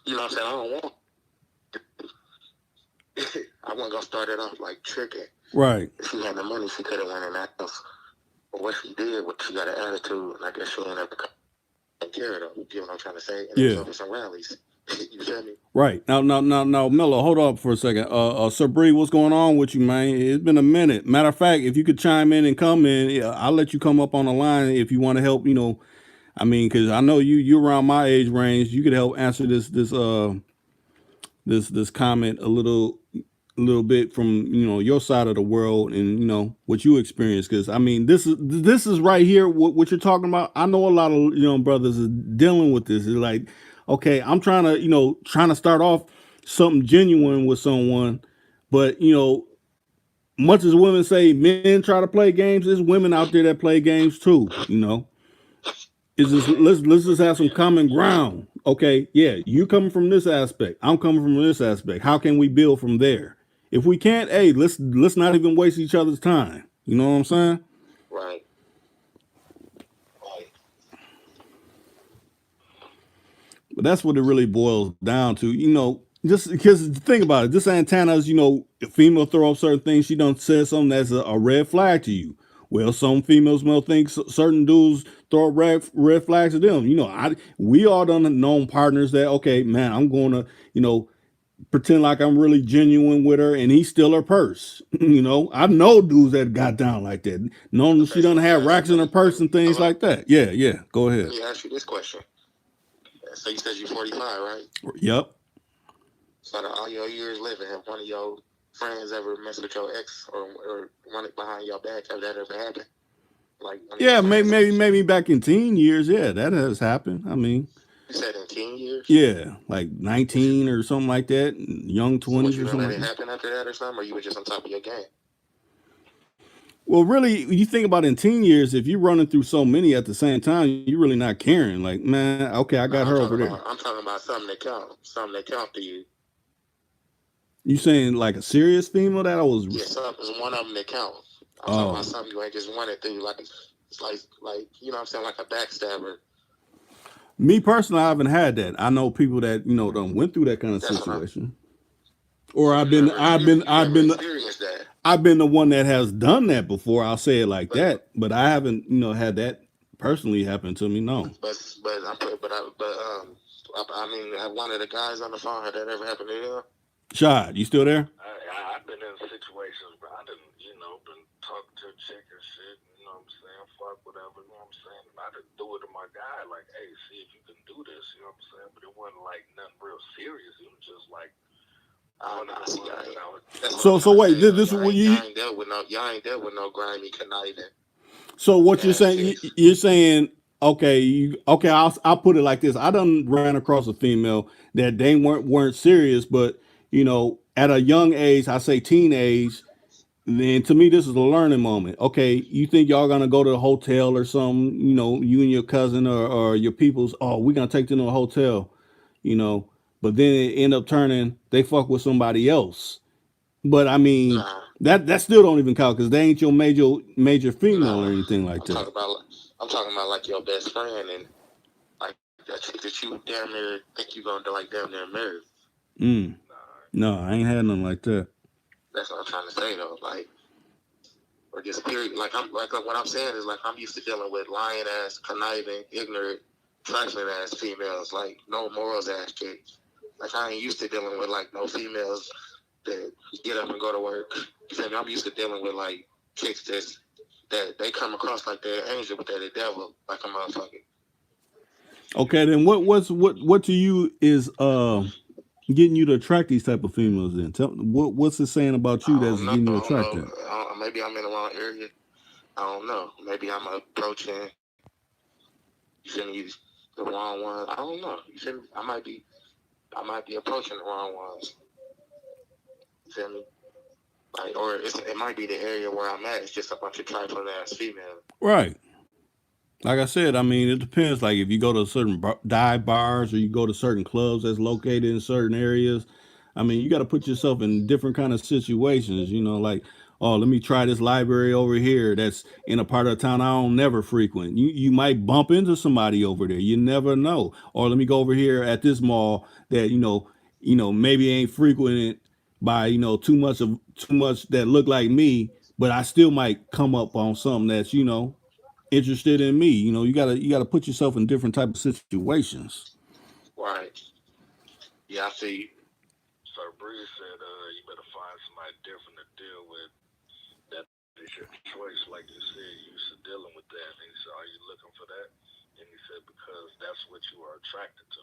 you know what I'm saying? I don't want. I wasn't gonna start it off like tricking. Right. If she had the money, she could have went in that house. But what she did, she got an attitude, and I guess she ended up taking care of them. You get what I'm trying to say? And it was over some rallies. You feel me? Right. Now, Mello, hold up for a second. Sir Bree, what's going on with you, man? It's been a minute. Matter of fact, if you could chime in and come in, I'll let you come up on the line if you want to help. You know, I mean, because I know you're around my age range. You could help answer this comment a little bit from, you know, your side of the world and, you know, what you experience. Because I mean, this is right here what you're talking about. I know a lot of young brothers is dealing with this. It's like, okay, I'm trying to start off something genuine with someone, but you know, much as women say men try to play games, there's women out there that play games too. You know, is this let's just have some common ground. Okay, yeah, you coming from this aspect, I'm coming from this aspect. How can we build from there? If we can't, hey, let's not even waste each other's time. You know what I'm saying? Right. Right. But that's what it really boils down to. Just because think about it, this Santana's, a female throw up certain things, she done said something that's a red flag to you. Well, some females will think certain dudes throw up red flags to them. We all done known partners that, okay, man, I'm going to, pretend like I'm really genuine with her, and he steal her purse. I know dudes that got down like that. Known Okay, she so done have racks in her purse and things hello? like that. Yeah, yeah. Go Let ahead. me ask you this question. So you said you're 45, right? Yep. So out of all your years living, have one of your friends ever messed with your ex or run it behind your back? Have that ever happened? Like one of your Yeah, friends? maybe back in teen years. Yeah, that has happened. I mean, You said in 10 years? yeah, like Would you, 19 or something like that, young so would 20s you or not something let like it that. happen after that or something? Or you were just on top of your game? Well, really, you think about in teen years, if you're running through so many at the same time, you're really not caring. Like, man, okay, I No, got her over there. I'm talking about something that count. Something that count to you. You saying like a serious female that I was? Yeah, something's one of them that count. I'm talking about Oh, something you ain't just run it through. Like it's like you know what I'm saying, like a backstabber. me personally, I haven't had that. I know people that done went through that kind of That's what I'm. situation. Or So I've been, you never experienced that. I've been the one that has done that before. I'll say it like But that, but I haven't, had that personally happen to me. No. I mean, have one of the guys on the phone, had that ever happened to him? Shad, you still there? I've been in situations where I didn't, been talking to a chick and shit, you know what I'm saying, fuck whatever, you know what I'm saying, and I done do it to my guy, like, hey, see if you can do this, you know what I'm saying, but it wasn't like nothing real serious, it was just like one of the ones that I was. That's what I'm So trying to wait, say, though. this what you. y'all ain't dealt with no grimy conniving So what you're ass saying? chicks. You're saying okay, okay. I'll put it like this. I done ran across a female that they weren't serious, but at a young age, I say teenage. Then to me, this is a learning moment. Okay, you think y'all gonna go to a hotel or something? You and your cousin or your people's. Oh, we're gonna take them to a hotel. You know, but then it end up turning they fuck with somebody else. But I mean, Nah, that still don't even count because they ain't your major female or nah. anything like I'm that. talking about I'm talking about like your best friend and like that chick that you damn near think you gonna like damn near marry. Mm. Nah, No, I ain't had nothing like that. That's what I'm trying to say though. Like or just period. Like what I'm saying is like I'm used to dealing with lying ass, conniving, ignorant, trifling ass females, like no morals ass chicks. Like I ain't used to dealing with like no females that get up and go to work. You feel me? I'm used to dealing with like chicks that they come across like they're an angel, but they're the devil, like a motherfucker. Okay, then what to you is getting you to attract these type of females? Then what's it saying about I you that's don't know. getting I you don't know. attracted? Maybe I'm in the wrong area. I don't know. Maybe I'm approaching. You feel me? The wrong one. I don't know. You feel me? I might be approaching the wrong ones. You feel me? Like, or it might be the area where I'm at. It's just a bunch of trifling ass females. Right. Like I said, I mean, it depends. Like if you go to certain dive bars or you go to certain clubs that's located in certain areas, I mean, you got to put yourself in different kind of situations. Like, oh, let me try this library over here that's in a part of town I don't never frequent. You might bump into somebody over there. You never know. Or let me go over here at this mall that maybe ain't frequented by too much that look like me, but I still might come up on something that's interested in me. You gotta put yourself in different type of situations. Right. Yeah, I see. so Bree said, you better find somebody different to deal with. That is your choice, like you said. You used to dealing with that, and he said, "Are you looking for that?" And he said, "Because that's what you are attracted to."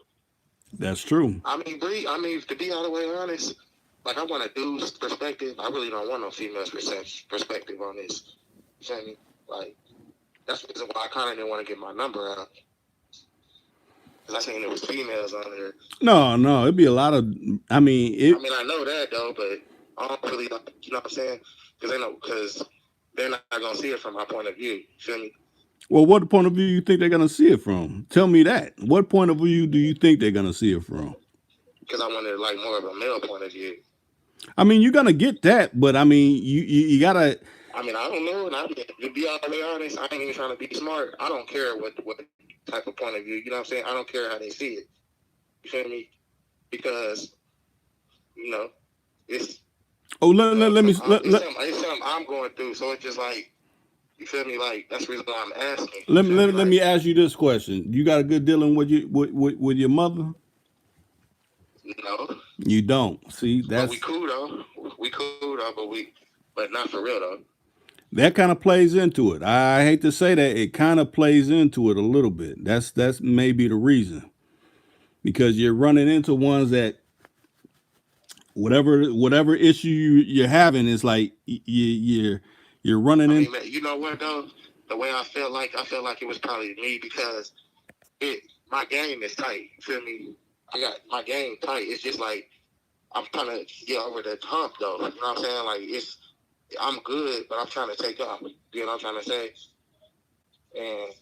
That's true. I mean, Bree. I mean, to be all the way honest, like I want a dude's perspective. I really don't want no female's perspective on this. You feel me? Like that's the reason why I kind of didn't want to get my number out. Cause I seen there was females on there. No, it'd be a lot of. I mean, I mean, I know that though, but I don't really, you know what I'm saying? Because they're not gonna see it from my point of view. You feel me? Well, what point of view you think they're gonna see it from? Tell me that. What point of view do you think they're gonna see it from? Because I wanted like more of a male point of view. I mean, you're gonna get that, but I mean, you gotta. I mean, I don't know, and to be all the way honest, I ain't even trying to be smart. I don't care what type of point of view. You know what I'm saying? I don't care how they see it. You feel me? Because you know, it's Oh, let me it's something I'm going through. So it's just like, you feel me? Like that's the reason why I'm asking. let me ask you this question. You got a good dealing with your mother? No, You don't. See, but we that's cool though. We cool though, but not for real though. that kind of plays into it. I hate to say that, it kind of plays into it a little bit. That's maybe the reason, because you're running into ones that whatever issue you're having is like you're running I in. mean, man, you know what though? The way I felt like it was probably me because my game is tight. You feel me? I got my game tight. It's just like I'm trying to get over the hump though. You know what I'm saying? Like I'm good, but I'm trying to take off. You know what I'm trying to say? And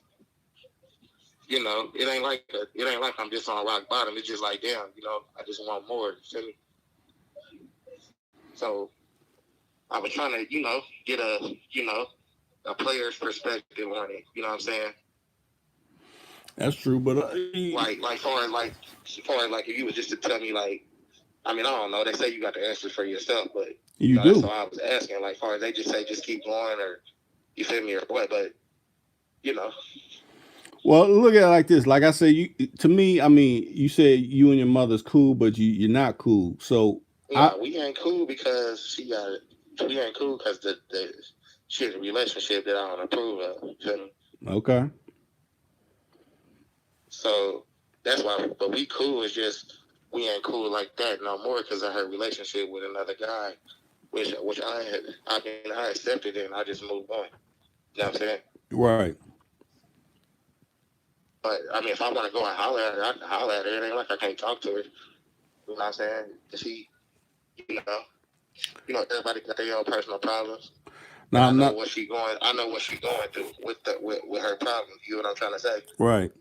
you know, it ain't like I'm just on rock bottom. It's just like, damn, you know, I just want more. You feel me? So I was trying to, you know, get a player's perspective on it. You know what I'm saying? That's true, but Like far as if you was just to tell me like, I mean, I don't know. They say you got the answers for yourself, but you know, do. that's why I was asking. Like, far as they just say, just keep going, or you feel me, or what? But you know. Well, look at it like this. Like I say, to me, I mean, you said you and your mother's cool, but you're not cool. So we ain't cool because we ain't cool because the shit, a relationship that I don't approve of. You feel me? Okay. So that's why. But we cool. It's just we ain't cool like that no more because of her relationship with another guy, which I accepted it and I just moved on. You know what I'm saying? Right. But I mean, if I want to go and holler at her, I can holler at her. It ain't like I can't talk to her. You know what I'm saying? She, you know, everybody got their own personal problems. Now, I know what she's going through with her problems. You know what I'm trying to say? Right.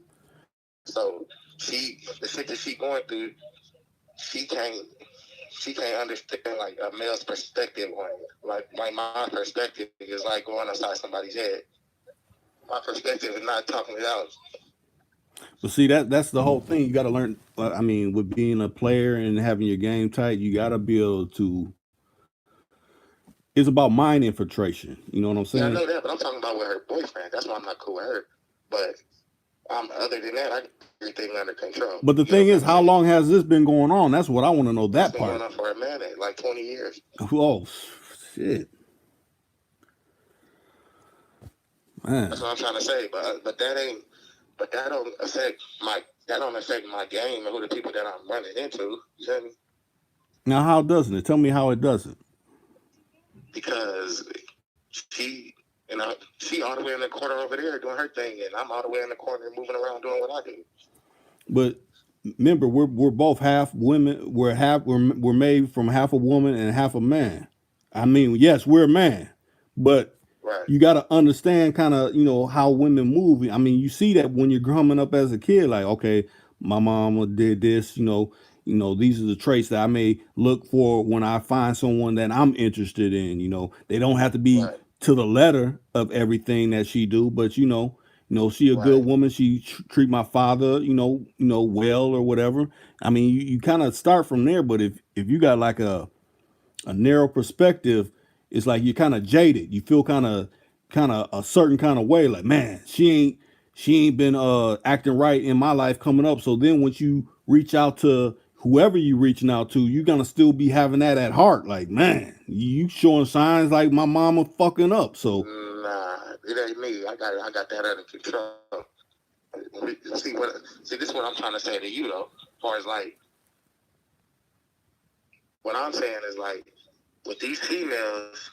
So the shit that she going through, she can't understand like a male's perspective on it. Like my perspective is like going inside somebody's head. My perspective is not talking it out. But see, that's the whole thing. You got to learn. I mean, with being a player and having your game tight, you got to be able to. It's about mind infiltration. You know what I'm saying? Yeah, I know that, but I'm talking about with her boyfriend. That's why I'm not cool with her. But other than that, I get everything under control. But the thing is, how long has this been going on? That's what I want to know. That it's part. Been going on for a minute, like 20 years. Oh, shit. Man. That's what I'm trying to say. But that don't affect my game and who the people that I'm running into. You feel me? Now, how doesn't it? Tell me how it doesn't. Because she all the way in the corner over there doing her thing, and I'm all the way in the corner moving around doing what I do. But remember, we're both half women. We're made from half a woman and half a man. I mean, yes, we're a man, but right. You got to understand kind of, how women move. I mean, you see that when you're growing up as a kid, like, okay, my mama did this, these are the traits that I may look for when I find someone that I'm interested in. They don't have to be to the letter of everything that she do, but she a good woman. She treat my father, well or whatever. I mean, you kind of start from there, but if you got like a narrow perspective, it's like you're kind of jaded. You feel kind of a certain kind of way, like, man, she ain't been acting right in my life coming up. So then once you reach out to whoever you reaching out to, you're gonna still be having that at heart, like, man, you showing signs like my mama fucking up. So nah, it ain't me. I got that under control. See, this is what I'm trying to say to you though, as far as like what I'm saying is like with these females,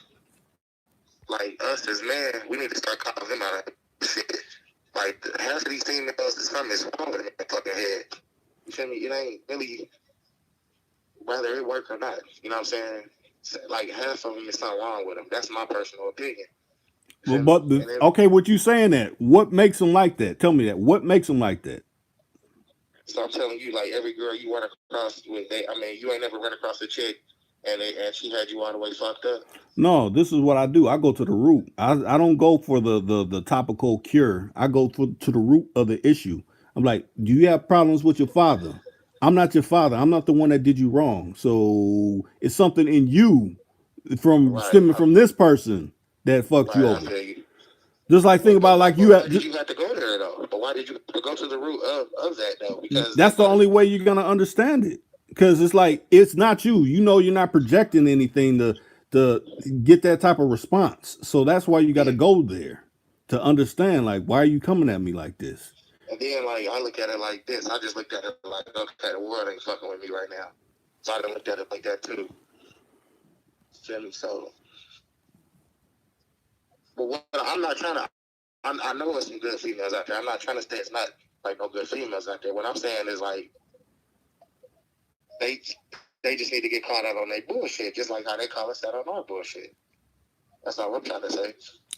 like us as men, we need to start calling them out of shit. Like half of these females, something is wrong with their fucking head. You feel me? It ain't really whether it work or not. You know what I'm saying? Like half of them is something wrong with them. That's my personal opinion. But okay, what you saying that? What makes them like that? Tell me that. What makes them like that? So I'm telling you, like every girl you run across with, you ain't never run across a chick and she had you all the way fucked up. No, this is what I do. I go to the root. I don't go for the topical cure. I go to the root of the issue. I'm like, do you have problems with your father? I'm not your father. I'm not the one that did you wrong. So it's something in you from Right. stemming from this person that fucked you Right. I over. feel you. Just like think about like But you why have. did you have to go there though? But why did you go to the root of that though? Because That's the only way you're gonna understand it. Because it's like it's not you. You know you're not projecting anything to get that type of response. So that's why you got to Yeah. go there to understand. Like, why are you coming at me like this? And then like I look at it like this. I just looked at it like, okay, the world ain't fucking with me right now. So I done looked at it like that too. Feel me? So, but what I'm not trying to. I know there's some good females out there. I'm not trying to say it's not like no good females out there. What I'm saying is like they just need to get caught out on their bullshit, just like how they call us out on our bullshit. That's all I'm trying to say.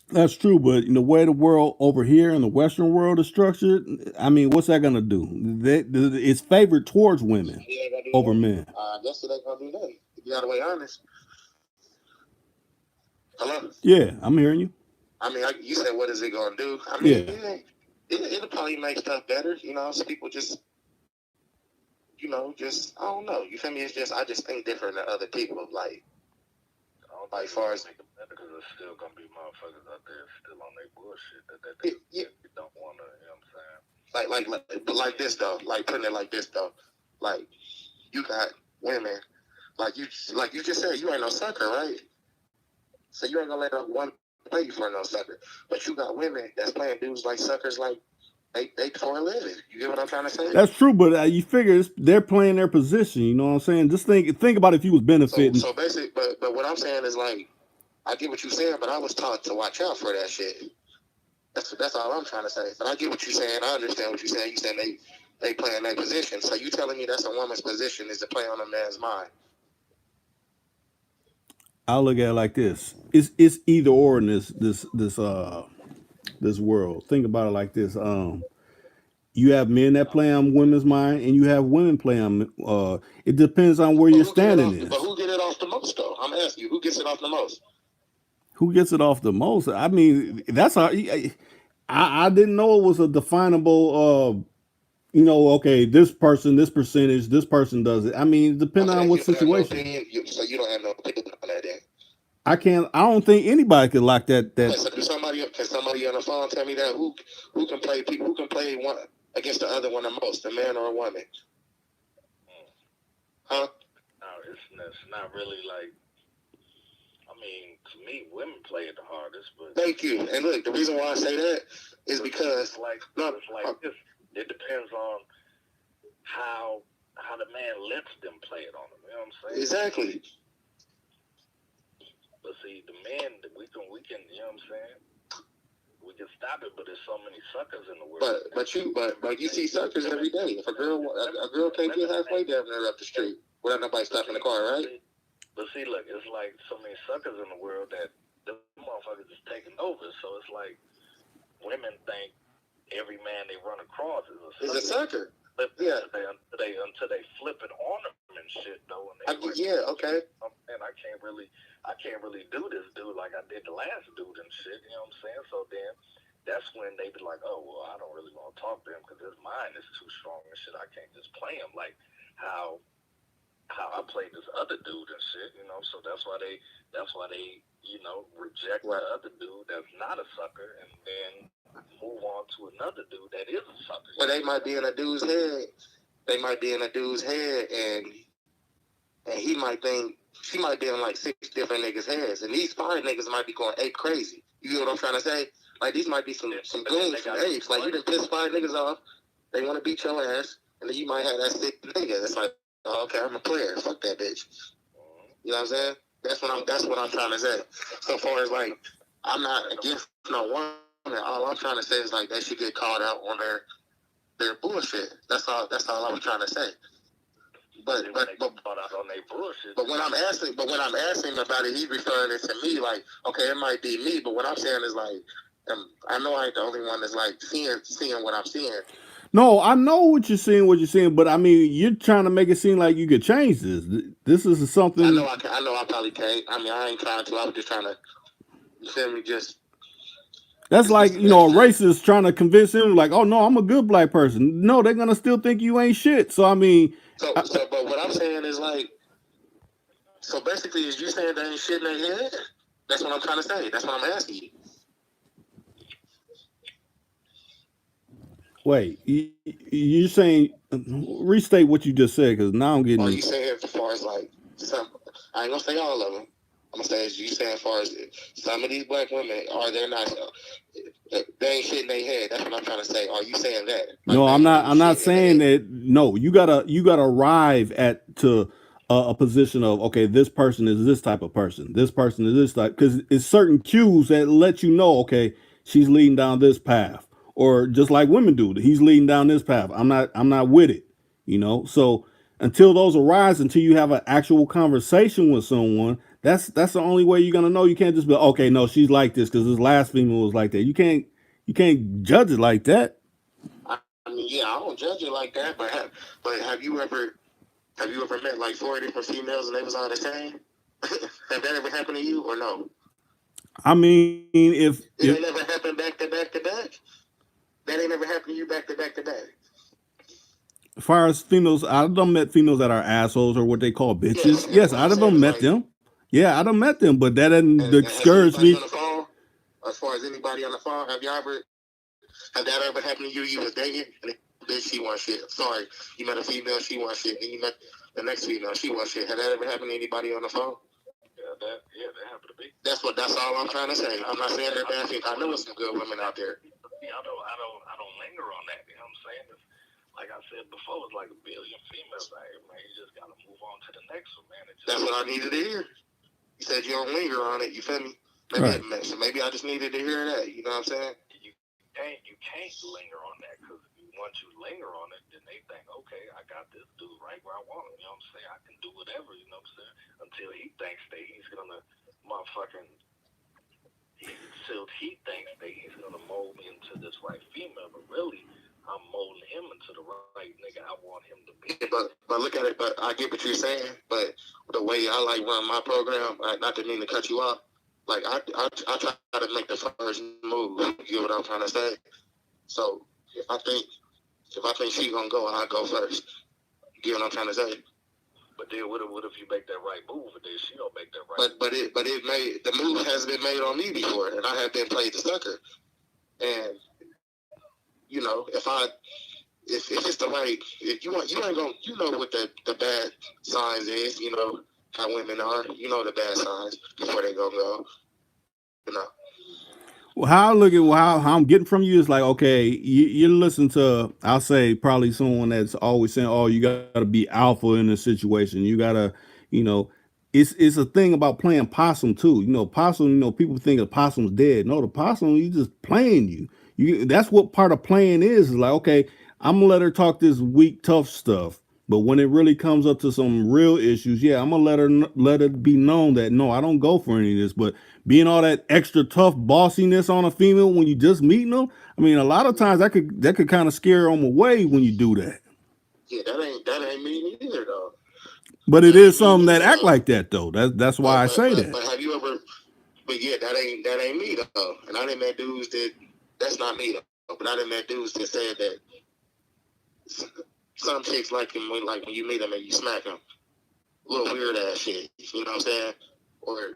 That's true, but in the way the world over here in the Western world is structured, I mean, what's that gonna do? It's favored towards women You ain't gonna do over nothing. men. I guess it ain't gonna do nothing. To be all the way honest. Hello? Yeah, I'm hearing you. I mean, you said, what is it gonna do? I Yeah. mean, it'll probably make stuff better. You know, some people just, I don't know. You feel me? It's just, I just think different than other people. Like As far as because there's still gonna be motherfuckers out there still on their bullshit that they don't want to. You know what I'm saying? but like this though, like putting it like this though, like you got women, like you just said, you ain't no sucker, right? So you ain't gonna let one play you for no sucker. But you got women that's playing dudes like suckers, like they for a living. You get what I'm trying to say? That's true, but you figure they're playing their position. You know what I'm saying? Just think about if you was benefiting. So basically, but what I'm saying is like, I get what you're saying, but I was taught to watch out for that shit. That's all I'm trying to say. But I get what you're saying. I understand what you're saying. You saying they play in their position. So you telling me that's a woman's position is to play on a man's mind. I look at it like this: it's either or in this world. Think about it like this: you have men that play on women's mind, and you have women play on. It depends on where your standing is. But who get it off the most though? I'm asking you, who gets it off the most? Who gets it off the most? I mean, that's how. I didn't know it was a definable. Okay, this person, this percentage, this person does it. I mean, depending on what situation. So you don't have no opinion on that then? I don't think anybody could lock that. So can somebody on the phone tell me that who can play one against the other one the most, a man or a woman? Huh? No, it's not really like. I mean, to me, women play it the hardest. But thank you. And look, the reason why I say that is because it's like this. It depends on how the man lets them play it on them. You know what I'm saying? Exactly. But see, the men, we can, you know what I'm saying? We can stop it, but there's so many suckers in the world. But you see suckers every day. If a girl can't get halfway down there up the street without nobody stopping the car, right? But see, look, it's like so many suckers in the world that the motherfuckers is taking over. So it's like women think every man they run across is a sucker. But yeah, until they flip it on them and shit though. And okay. And I can't really do this dude like I did the last dude and shit. You know what I'm saying? So then that's when they be like, oh well, I don't really want to talk to him because his mind is too strong and shit. I can't just play him like how I played this other dude and shit. You know, so that's why they reject the other dude that's not a sucker and then move on to another dude that is a sucker. Well, they might be in a dude's head. And he might think she might be in like 6 different niggas' heads, and these 5 niggas might be going ape crazy. You get what I'm trying to say? Like these might be some goons, some apes. Like you done pissed 5 niggas off. They want to beat your ass, and then you might have that 6th nigga. It's like, oh, okay, I'm a player. Fuck that bitch. You know what I'm saying? That's what I'm trying to say. So far as like, I'm not against no woman. All I'm trying to say is like they should get called out on their bullshit. That's all I was trying to say. But when I'm asking about it, he's referring it to me like, okay, it might be me, but what I'm saying is like, I know I ain't the only one that's like seeing what I'm seeing. No, I know what you're saying, but I mean, you're trying to make it seem like you could change this. This is I something know I know I probably can't. I mean, I ain't trying to. I was just trying to. You feel me? that's Just like, to you make know, a sure. racist trying to convince him, like, oh no, I'm a good black person. No, they're gonna still think you ain't shit. So I mean, But what I'm saying is like, so basically, is you saying they ain't shit in their head? That's what I'm trying to say. That's what I'm asking you. wait, you're saying restate what you just said because now I'm Are getting. you saying as far as like some? I ain't gonna say all of them. I'm gonna say, as you saying, as far as some of these black women, are they not? They ain't shit in their head. That's what I'm trying to say. Are you saying that? Like No, they I'm ain't not. really I'm not shit in their saying head. that. No, you gotta arrive at to a position of, okay, this person is this type of person. This person is this type, because it's certain cues that let you know, okay, she's leading down this path, or just like women do, he's leading down this path. I'm not with it. So until those arise, until you have an actual conversation with someone, that's the only way you're gonna know. You can't just be, okay, no, she's like this because this last female was like that. You can't judge it like that. I mean, yeah, I don't judge it like that, but have you ever met like 4 different females and they was all the same? Have that ever happened to you or no? I mean, if It ain't never happened back to back to back. That ain't never happened to you back to back to back. as far as females, I done met females that are assholes or what they call bitches. Yes, and Yes, what I I'm saying done is met like, them. Yeah, I done met them, but that didn't and has discourage anybody me. on the phone? As far as anybody on the phone, have that ever happened to you? You was dating and bitch, she want shit. Sorry, you met a female, she want shit. Then you met the next female, she want shit. Had that ever happened to anybody on the phone? That happened to me. That's all I'm trying to say. I'm not saying they're bad things. I know there's some good women out there. I don't linger on that. You know what I'm saying? It's, like I said before, it's like a billion females out here, man. You just gotta move on to the next one, man. That's what I needed to hear. You said you don't linger on it. You feel me? Right. Maybe I just needed to hear that. You know what I'm saying? You can't linger on that, because once you linger on it, then they think, okay, I got this dude right where I want him. You know what I'm saying? I can do whatever. You know what I'm saying? Until he thinks that he's gonna motherfucking. Until he thinks that he's gonna mold me into this right female, but really, I'm molding him into the right nigga I want him to be. Yeah, but look at it. But I get what you're saying. But the way I like run my program, not to mean to cut you off, like I try to make the first move. You know what I'm trying to say? So if I think she's gonna go, I go first. You know what I'm trying to say? But then what if you make that right move and then she don't make that right? But the move has been made on me before, and I have been played the sucker. And you know, if it's the right, if you ain't gonna, you know what the bad signs is. You know how women are. You know the bad signs before they gonna go. You know. Well, how I look at how I'm getting from you is like, okay, you listen to, I'll say probably someone that's always saying, oh, you got to be alpha in a situation. You gotta, you know, it's a thing about playing possum too. Possum. People think the possum's dead. No, the possum, you just playing you. That's what part of playing is like, okay, I'm gonna let her talk this weak, tough stuff. But when it really comes up to some real issues, yeah, I'm gonna let it be known that no, I don't go for any of this. But being all that extra tough bossiness on a female when you just meeting them, I mean, a lot of times that could kind of scare them away when you do that. Yeah, that ain't me either though. But it That is ain't me some that either act though. like that though. That's why I say that. But have you ever? But yeah, that ain't me though. And I didn't met dudes that's not me though. But I didn't met dudes that said that some chicks like him when you meet them and you smack them. Little weird ass shit. You know what I'm saying? Or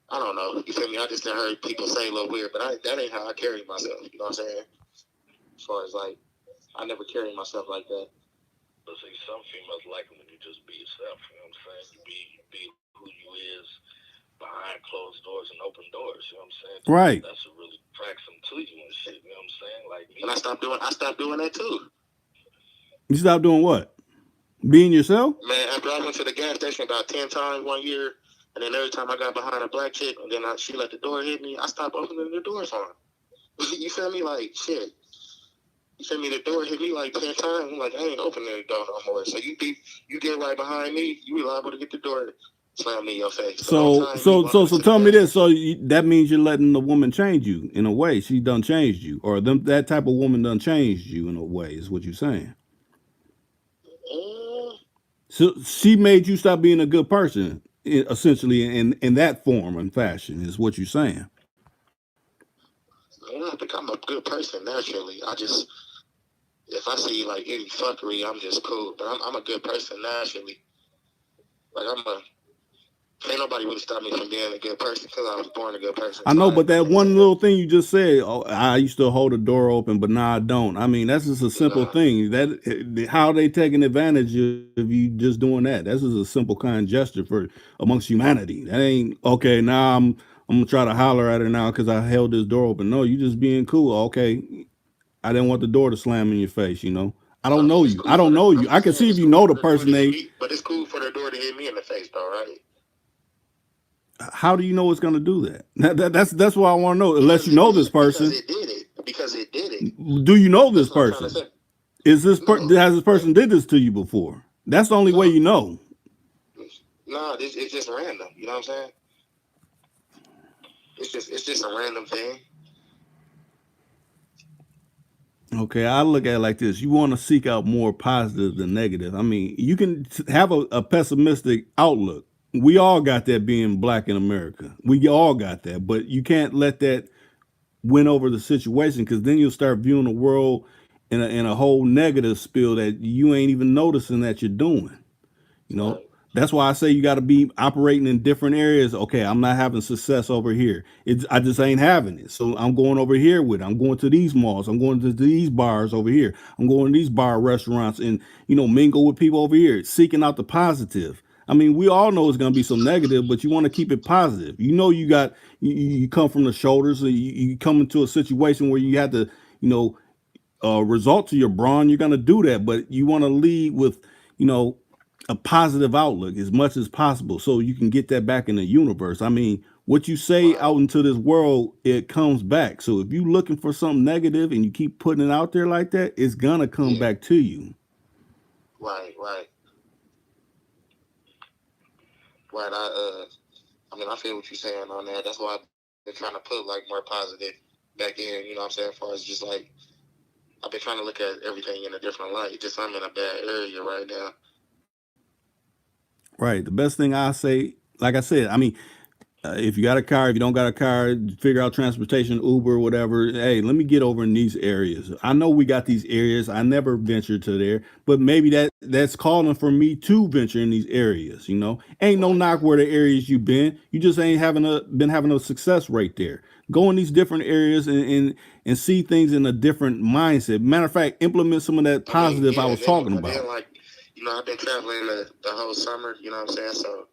I don't know. You feel me? I just heard people say a little weird, but that ain't how I carry myself. You know what I'm saying? As far as like, I never carry myself like that. But see, some females like it when you just be yourself. You know what I'm saying? You be who you is behind closed doors and open doors. You know what I'm saying? Right. That's what really attracts them to you and shit. You know what I'm saying? Like me. And I stopped doing that too. You stop doing what? Being yourself? Man, after I went to the gas station about 10 times 1 year, and then every time I got behind a black chick, and then she let the door hit me, I stopped opening the doors for her. You feel me? Like, shit. You feel me? The door hit me like 10 times. I'm like, I ain't opening the door no more. So you get right behind me, you be liable to get the door slam me in your face. So don't So time me so so walking so to the tell me gas this. station. That means you're letting the woman change you in a way. She done changed you, or that type of woman done changed you in a way. Is what you're saying. Mm, So she made you stop being a good person, essentially, in that form and fashion. Is what you're saying. I don't think I'm a good person naturally. I just, if I see like any fuckery, I'm just cool. But I'm a good person naturally. Like ain't nobody really stopped me from being a good person because I was born a good person. I So know, I but ain't that really one had to, little thing you just said, oh, I used to hold the door open, but now I don't. I mean, that's just a simple nah. thing. How they taking advantage of you just doing that? That's just a simple kind gesture for amongst humanity. That ain't okay. Now I'm gonna try to holler at her now because I held this door open. No, you just being cool. Okay, I didn't want the door to slam in your face. I don't know It's you. cool I for don't the. know I'm you. I just can saying see if it's you cool know for the the door person. to hit me, but it's cool for the door to hit me in the face, though, right? How do you know it's gonna do that? That's what I want to know. Unless Because you know this because person. it did it. Because it did it. Do you know this That's what I'm trying to person? say. Is this No, has this person did this to you before? That's the only way no, you know. no. It's just random. You know what I'm saying? It's just a random thing. Okay, I look at it like this. You want to seek out more positive than negative. I mean, you can have a pessimistic outlook. We all got that being black in America. We all got that, but you can't let that win over the situation because then you'll start viewing the world in a whole negative spill that you ain't even noticing that you're doing. You know, Right. that's why I say you got to be operating in different areas. Okay, I'm not having success over here. I just ain't having it. So I'm going over here with it. I'm going to these malls. I'm going to these bars over here. I'm going to these bar restaurants and mingle with people over here, seeking out the positive. I mean, we all know it's going to be some negative, but you want to keep it positive. You come from the shoulders. So you come into a situation where you have to, result to your brawn. You're going to do that, but you want to lead with, you know, a positive outlook as much as possible so you can get that back in the universe. I mean, what you say Right. out into this world, it comes back. So if you're looking for something negative and you keep putting it out there like that, it's gonna come Yeah. back to you. Right. Right. Right. I mean, I feel what you're saying on that. That's why I've been trying to put like more positive back in. You know what I'm saying? As far as just like I've been trying to look at everything in a different light. Just I'm in a bad area right now. Right. The best thing I say, like I said, I mean, if you got a car, if you don't got a car, figure out transportation, Uber, whatever. Hey, let me get over in these areas. I know we got these areas. I never ventured to there, but maybe that's calling for me to venture in these areas. Ain't no Right. knock where the areas you been. You just ain't been having a success rate there. Go in these different areas and see things in a different mindset. Matter of fact, implement some of that I mean, positive I yeah, was talking and then about. like, I've been traveling the whole summer, you know what I'm saying? So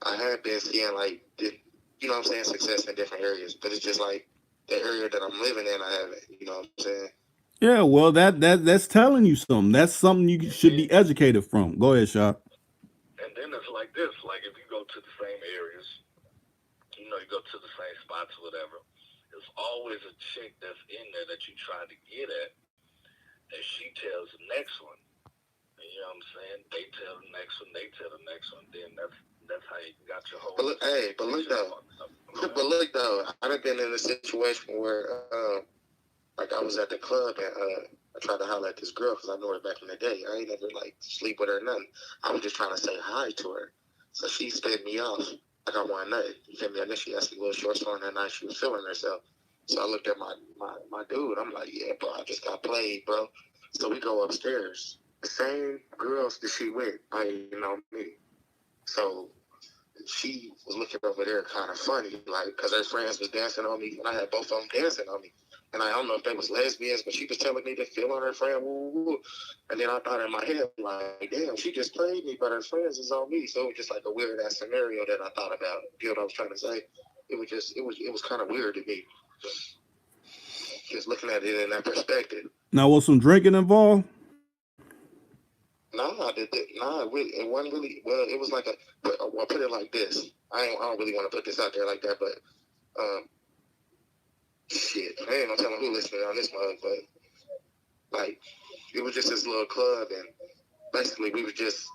I have been seeing like, you know what I'm saying, success in different areas, but it's just like the area that I'm living in, I haven't, you know what I'm saying? Yeah, well, that's telling you something. That's something you And should then be educated from. Go ahead, Shop. it's like this. Like if you go to the same areas, you go to the same spots, whatever. There's always a chick that's in there that you try to get at, and she tells the next one. And you know what I'm saying? They tell the next one, they tell the next one. Then that's how you got your But whole look, hey, but look situation though, fucked up. You know what I'm but saying? look though, I've been in a situation where, like I was at the club and I tried to holler at this girl because I knew her back in the day. I ain't never like sleep with her or nothing. I was just trying to say hi to her. So she spit me off like I wanted nothing. You feel me? And then she asked me a little short story that night. She was feeling herself. So I looked at my dude. I'm like, yeah, bro, I just got played, bro. So we go upstairs. The same girls that she with, me. So she was looking over there kind of funny, like, because her friends was dancing on me, and I had both of them dancing on me. And I don't know if they was lesbians, but she was telling me to feel on her friend, woo, woo, woo. And then I thought in my head, like, damn, she just played me, but her friends is on me. So it was just like a weird ass scenario that I thought about. You know what I was trying to say? It was kind of weird to me, just looking at it in that perspective. Now, was some drinking involved? It wasn't really. Well, it was like I'll put it like this. I don't really want to put this out there like that, but shit, I ain't no telling who listening on this mug, but like it was just this little club, and basically we was just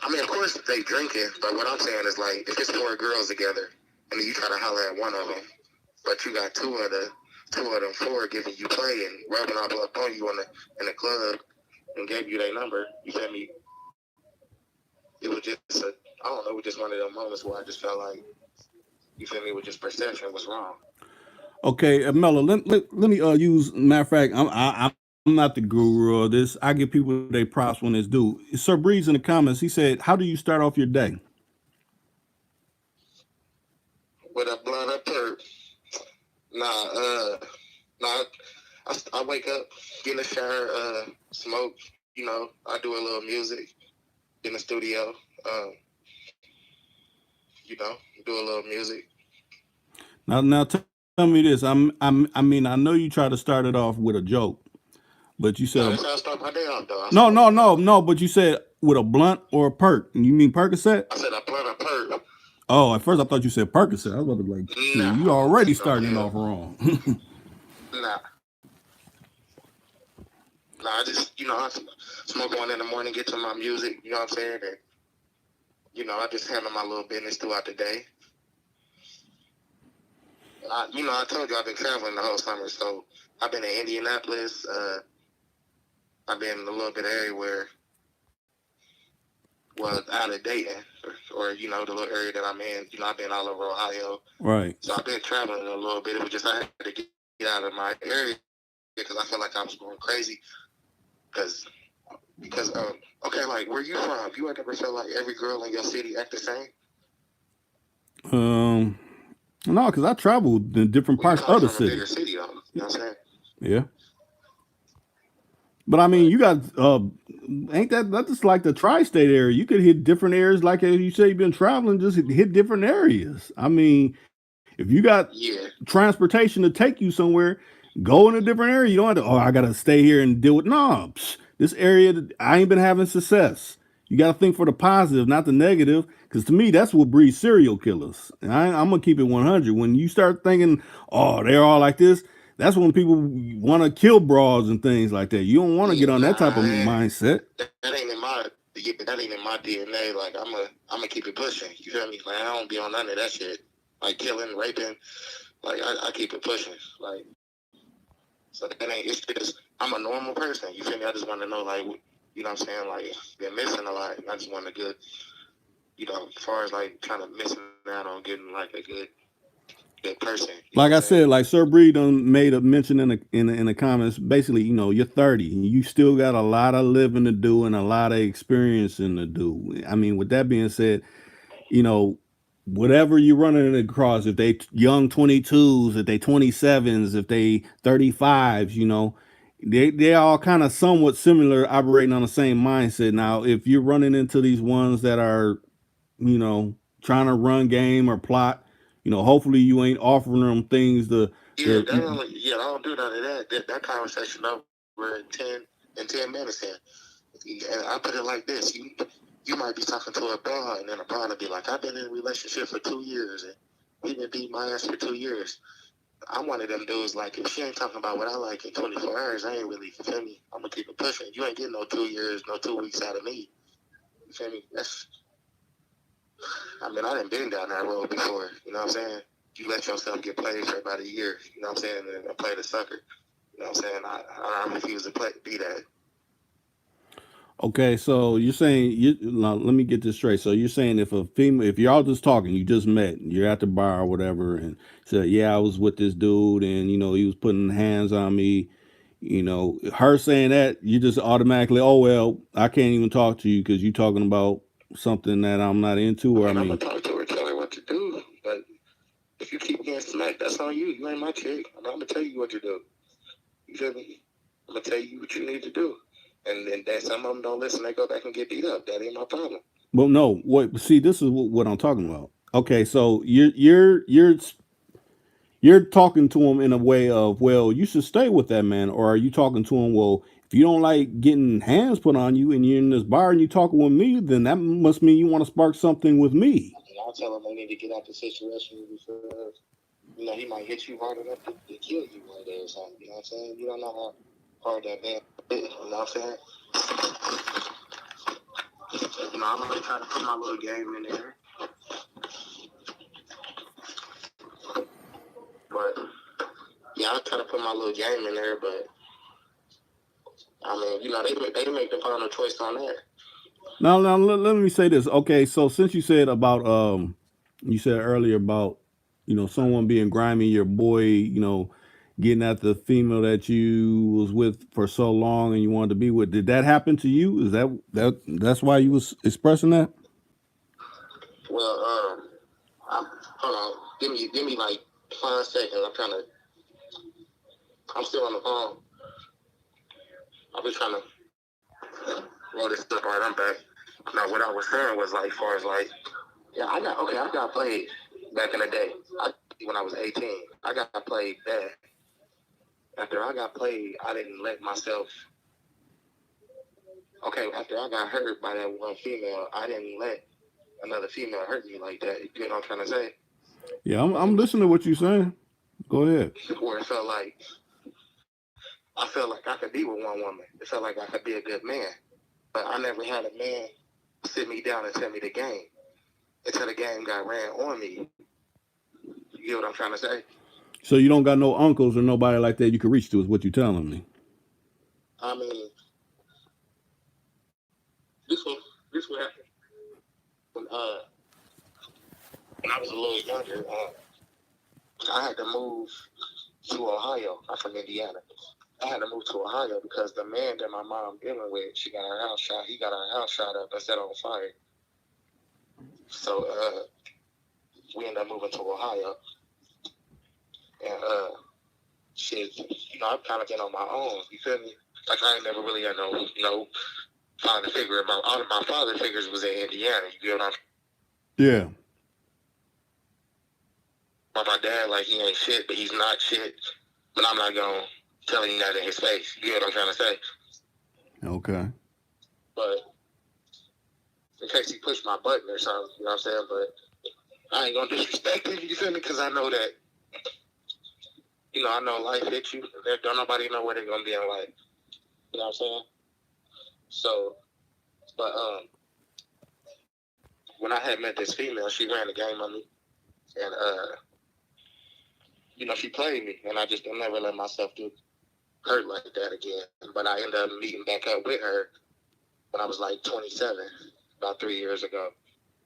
I mean, of course they drinking, but what I'm saying is like if it's 4 girls together and you try to holler at one of them, but you got two of them 4 giving you play and rubbing up on you in the club and gave you their number. You feel me? It was just I don't know, it was just one of those moments where I just felt like, you feel me, with just perception was wrong. Okay, Mello, let me use, matter of fact, I'm not the guru of this. I give people their props when it's due. Sir Breeze in the comments, he said, "How do you start off your day?" With a blunt up perp. Nah, I wake up, get in the shower, smoke, you know, I do a little music in the studio, you know, do a little music. Now tell me this. I mean, I know you try to start it off with a joke, but you said Nah, that's how I start my day off, though. no. But you said with a blunt or a perk. You mean Percocet? I said I blunt a perp. Oh, at first I thought you said Percocet. I was about to be like, shoot, Nah, you already no, starting hell. off wrong. Nah. Nah, I just, you know, I smoke one in the morning, get to my music, you know what I'm saying? And, you know, I just handle my little business throughout the day. You know, I told you I've been traveling the whole summer, so I've been in Indianapolis. I've been a little bit everywhere. Well, out of Dayton, or you know, the little area that I'm in. You know, I've been all over Ohio. Right. So I've been traveling a little bit. It was just I had to get out of my area because I felt like I was going crazy. Because okay, like where you from? You ever felt like every girl in your city act the same? No, because I traveled in different Well, you parts of probably the from a bigger city. city, though. You know what I'm saying? Yeah. But I mean, But you got ain't that just like the tri-state area? You could hit different areas, like as you say, you've been traveling, just hit different areas. I mean, if you got yeah, transportation to take you somewhere, go in a different area. You don't have to. Oh, I gotta stay here and deal with knobs. This area, I ain't been having success. You got to think for the positive, not the negative. Because to me, that's what breeds serial killers. And I'm gonna keep it 100. When you start thinking, oh, they're all like this, that's when people want to kill bras and things like that. You don't want to get on that type of nah, mindset. that ain't in my DNA. Like I'm a keep it pushing. You feel me? Like I don't be on none of that shit. Like killing, raping. Like I keep it pushing. Like so that ain't. It's just I'm a normal person. You feel me? I just want to know like you know what I'm saying. Like been missing a lot. And I just want to get you know as far as like kind of missing out on getting like a good person. You know Like what I I'm saying? said, like Sir Breed done made a mention in the comments. Basically, you know, you're 30 and you still got a lot of living to do and a lot of experiencing to do. I mean, with that being said, you know, whatever you're running across, if they young 22s, if they 27s, if they 35s, you know, they all kind of somewhat similar, operating on the same mindset. Now, if you're running into these ones that are, you know, trying to run game or plot, you know, hopefully you ain't offering them things Yeah, I don't do none of that. That conversation over in 10 minutes here. And I put it like this: you might be talking to a broad, and then a broad will be like, "I've been in a relationship for 2 years, and we've been beating my ass for 2 years." I'm one of them dudes. Like, if she ain't talking about what I like in 24 hours, I ain't really, you feel me? I'm gonna keep it pushing. You ain't getting no 2 years, no 2 weeks out of me. You feel me? I mean, I done been down that road before. You know what I'm saying? You let yourself get played for about a year. You know what I'm saying? And play the sucker. You know what I'm saying? I refuse to be that. Okay, so you're saying now, let me get this straight. So you're saying if a female, if y'all just talking, you just met, you're at the bar or whatever, and said, "Yeah, I was with this dude, and you know, he was putting hands on me." You know, her saying that, you just automatically, oh well, I can't even talk to you because you're talking about something that I'm not into. Or I I'm gonna mean, talk to her, tell her what to do. But if you keep getting smacked, that's on you. You ain't my chick. I'm gonna tell you what to do. You feel me? I'm gonna tell you what you need to do. And then that some of them don't listen, they go back and get beat up. That ain't my problem. but no, what? See, this is what I'm talking about. Okay, so you're talking to him in a way of, well, you should stay with that man, or are you talking to him, well, if you don't like getting hands put on you and you're in this bar and you talking with me, then that must mean you want to spark something with me. And I'll tell them they need to get out the situation because you know he might hit you hard enough to kill you one day or something. You know what I'm saying? You don't know how hard that man is. You know what I'm saying? You know, I'm gonna try to put my little game in there. But yeah, I try to put my little game in there. But I mean, you know, they make the final choice on that. Now, let me say this. Okay, so since you said about you said earlier about someone being grimy, your boy, getting at the female that you was with for so long and you wanted to be with. Did that happen to you? Is that's why you was expressing that? Well, hold on. Give me like 5 seconds. I'm still on the phone. I've been trying to roll this stuff right. I'm back. Now, what I was saying was like, far as like, yeah, I got played back in the day. When I was 18, I got played bad. After I got played, I didn't let myself. Okay, after I got hurt by that one female, I didn't let another female hurt me like that. You know what I'm trying to say? Yeah, I'm listening to what you're saying. Go ahead. Where it felt like I could be with one woman. It felt like I could be a good man. But I never had a man sit me down and tell me the game until the game got ran on me. You get what I'm trying to say? So you don't got no uncles or nobody like that you can reach to is what you're telling me. I mean, this what happened. When I was a little younger, I had to move to Ohio. I'm from Indiana. I had to move to Ohio because the man that my mom dealing with, she got her house shot. He got her house shot up and set on fire. So we ended up moving to Ohio. And shit, you know, I've kind of been on my own. You feel me? Like I ain't never really had no father figure. All of my father figures was in Indiana. You get what I'm saying? Yeah. But my dad, like, he ain't shit, but he's not shit. But I'm not gonna tell him that in his face. You get what I'm trying to say? Okay. But in case he pushed my button or something, you know what I'm saying? But I ain't gonna disrespect him, you feel me? Because I know that, you know, I know life hits you. Don't nobody know where they're gonna be in life. You know what I'm saying? So, but when I had met this female, she ran the game on me. And, you know, she played me. And I just never let myself get hurt like that again. But I ended up meeting back up with her when I was like 27, about 3 years ago.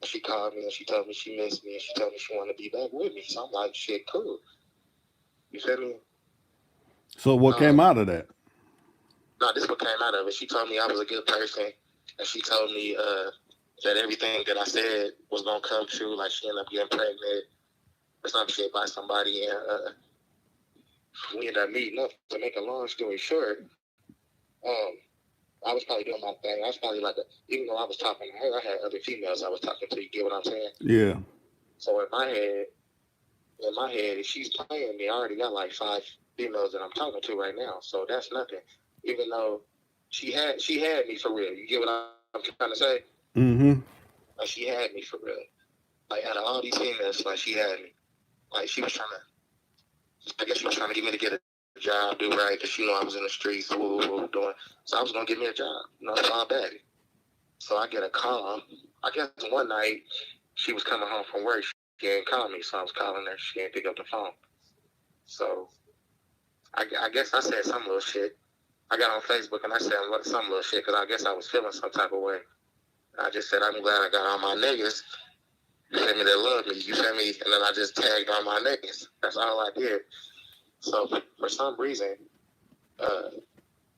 And she called me and she told me she missed me and she told me she wanted to be back with me. So I'm like, shit, cool. You feel me? So what came out of that? No, this what came out of it. She told me I was a good person. And she told me that everything that I said was going to come true. Like she ended up getting pregnant or some shit by somebody. And we ended up meeting up. To make a long story short, I was probably doing my thing. I was probably like, even though I was talking to her, I had other females I was talking to. You get what I'm saying? Yeah. So in my head, if she's playing me, I already got like 5 females that I'm talking to right now. So that's nothing. Even though she had me for real. You get what I'm trying to say? Mm-hmm. Like she had me for real. Like out of all these females, like she had me. Like she was trying to get me to get a job, do right, because she knew I was in the streets, doing. So I was gonna get me a job, you know, so bad. So I get a call. I guess one night she was coming home from work. She didn't call me, so I was calling her. She didn't pick up the phone. So I guess I said some little shit. I got on Facebook and I said some little shit because I guess I was feeling some type of way. I just said, I'm glad I got all my niggas, you feel me, that love me, you feel me? And then I just tagged all my niggas. That's all I did. So for some reason,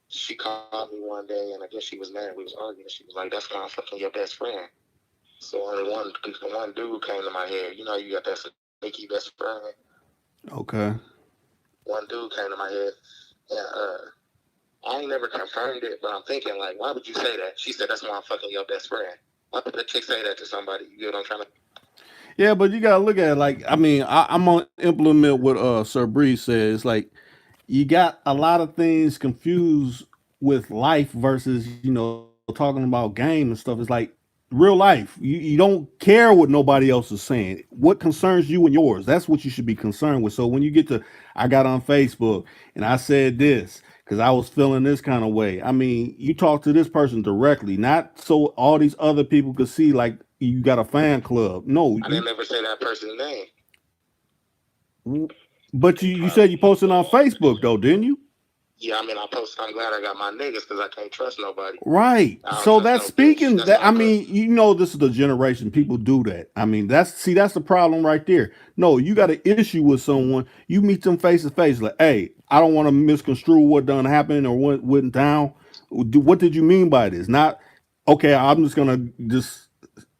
she called me one day and I guess she was mad. We was arguing. She was like, that's why I'm fucking your best friend. So only one dude came to my head. You know, you got that sneaky best friend. Okay. One dude came to my head. And I ain't never confirmed it, but I'm thinking, like, why would you say that? She said, that's why I'm fucking your best friend. Why would the chick say that to somebody? You know what I'm trying to... Yeah, but you gotta look at it like, I mean, I'm gonna implement what Sir Bree says. It's like you got a lot of things confused with life versus, talking about game and stuff. It's like real life. You don't care what nobody else is saying. What concerns you and yours, that's what you should be concerned with. So when you get to, I got on Facebook and I said this, because I was feeling this kind of way. I mean, you talk to this person directly, not so all these other people could see like you got a fan club. No, I didn't ever say that person's name. But you said you posted on Facebook though, didn't you? Yeah, I mean, I'm glad I got my niggas because I can't trust nobody. Right. I don't So trust that's no bitch. speaking That's that no I good. mean, you know, this is the generation people do that. I mean, that's the problem right there. No, you got an issue with someone, you meet them face to face, like, hey, I don't want to misconstrue what done happened or what went down. What did you mean by this? Not okay, I'm just gonna just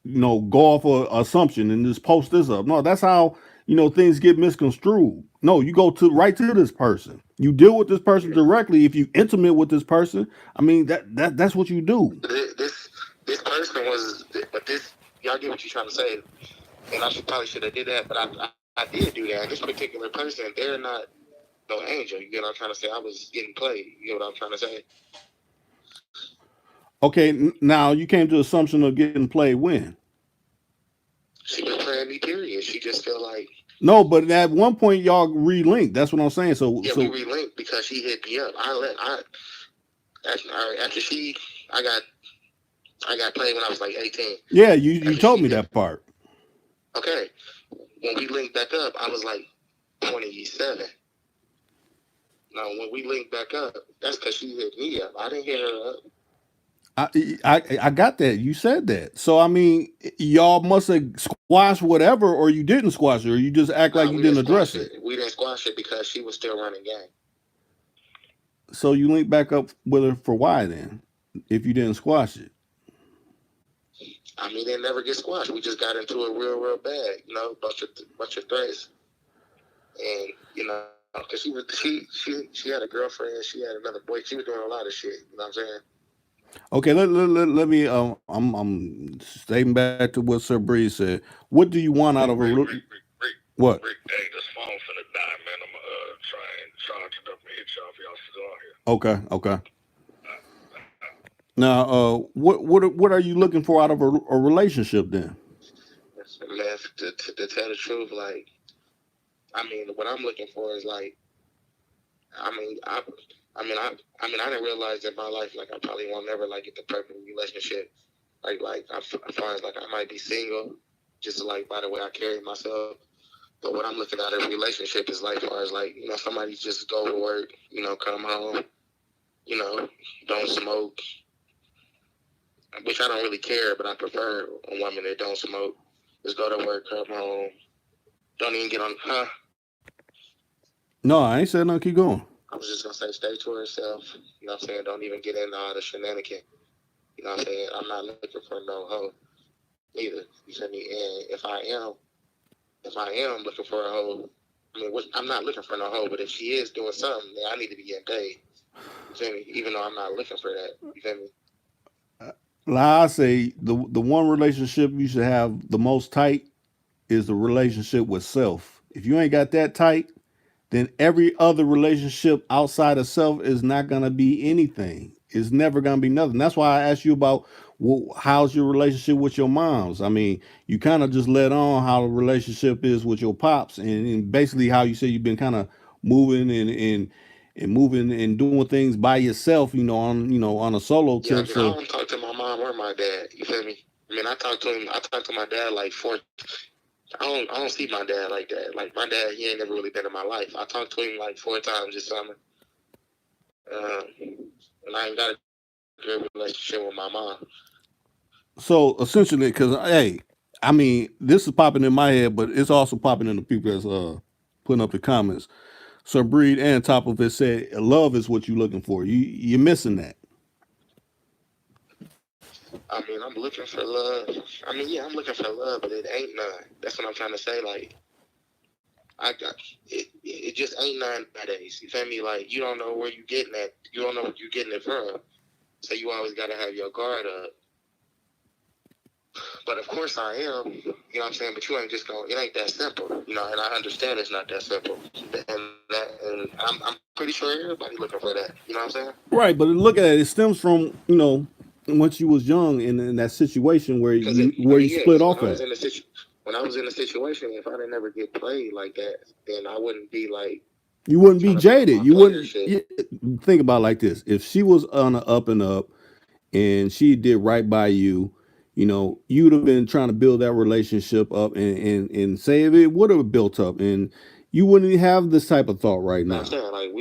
go off of assumption and just post this up. No, that's how things get misconstrued. No, you go to right to this person. You deal with this person directly. If you intimate with this person, I mean that's what you do. This person was, but this y'all get what you're trying to say, and I probably should have did that, but I did do that. This particular person, they're not no angel. You get what I'm trying to say? I was getting played. You get what I'm trying to say? Okay, now you came to the assumption of getting played when? She was playing me, period. She just felt like no, but at one point y'all relinked. That's what I'm saying. So yeah, we relinked because she hit me up. After I got played when I was like 18. Yeah, you told me that part. Okay, when we linked back up, I was like 27. Now, when we linked back up, that's because she hit me up. I didn't hit her up. I got that. You said that. So I mean, y'all must have squashed whatever, or you didn't squash it, or you just act like you didn't address it. We didn't squash it because she was still running game. So you linked back up with her for why then? If you didn't squash it. I mean, they never get squashed. We just got into it real bad, bunch of threats, and because she had a girlfriend, she had another boy, she was doing a lot of shit. You know what I'm saying? Okay, let me. I'm stating back to what Sir Breeze said. What do you want out of a what? Rick, hey, this phone finna die, man. I'm try and charge it up and hit y'all if y'all still on here. Okay. Now, what are you looking for out of a relationship then? Man, to tell the truth, like, I mean, what I'm looking for is like, I didn't realize in my life, like, I probably won't never like get the perfect relationship. Like I find like I might be single, just like by the way I carry myself. But what I'm looking at in a relationship is like, as far as like, somebody just go to work, come home, don't smoke, which I don't really care, but I prefer a woman that don't smoke. Just go to work, come home, don't even get on, No, I ain't said nothing. Keep going. I was just gonna say, stay to herself. You know what I'm saying? Don't even get into all the shenanigans. You know what I'm saying? I'm not looking for no hoe either. You feel me? And if I am looking for a hoe, I mean, I'm not looking for no hoe, but if she is doing something, then I need to be getting paid. You feel me? Even though I'm not looking for that. You feel me? Like I say, the one relationship you should have the most tight is the relationship with self. If you ain't got that tight, then every other relationship outside of self is not going to be anything. It's never going to be nothing. That's why I asked you about how's your relationship with your moms. I mean, you kind of just let on how the relationship is with your pops, and basically how you say you've been kind of moving and moving and doing things by yourself, on a solo tip. Yeah, I don't talk to my mom or my dad. You feel me? I mean, I talk to my dad like 4. I don't see my dad like that. Like, my dad, he ain't never really been in my life. I talked to him like 4 times this summer. And I ain't got a good relationship with my mom. So essentially, because hey, I mean, this is popping in my head, but it's also popping in the people that's putting up the comments. So Breed and Top of it said, love is what you're looking for. You're missing that. I mean, I'm looking for love. I mean, yeah, I'm looking for love, but it ain't none. That's what I'm trying to say. Like, it just ain't none nowadays. You feel me? Like, you don't know where you getting at. You don't know what you're getting it from. So you always got to have your guard up. But of course I am, you know what I'm saying? But you ain't just going, it ain't that simple, and I understand it's not that simple. And I'm pretty sure everybody looking for that, you know what I'm saying? Right, but look at it. It stems from, once you was young and in that situation where you split off at. When I was in a situation, if I didn't ever get played like that, then I wouldn't be like You wouldn't be trying to build jaded. my You player wouldn't shit. you, think about it like this. If she was on a up and up and she did right by you, you know, you'd have been trying to build that relationship up and say if it would have built up and you wouldn't have this type of thought right No, I'm now. saying like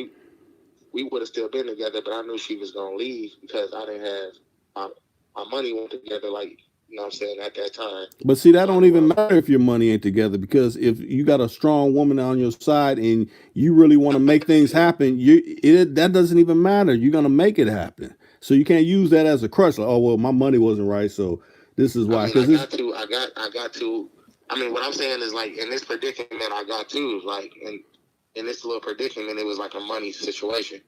we would have still been together, but I knew she was gonna leave because I didn't have my, my money went together. Like you know, what I'm saying at that time. But see, that So I don't knew I even was. matter if your money ain't together because if you got a strong woman on your side and you really want to make things happen, that doesn't even matter. You're gonna make it happen. So you can't use that as a crutch. Like, oh well, my money wasn't right, so this is I why. mean, I Because it's got to, I got to. I mean, what I'm saying is like in this predicament, I got to like in this little predicament, it was like a money situation.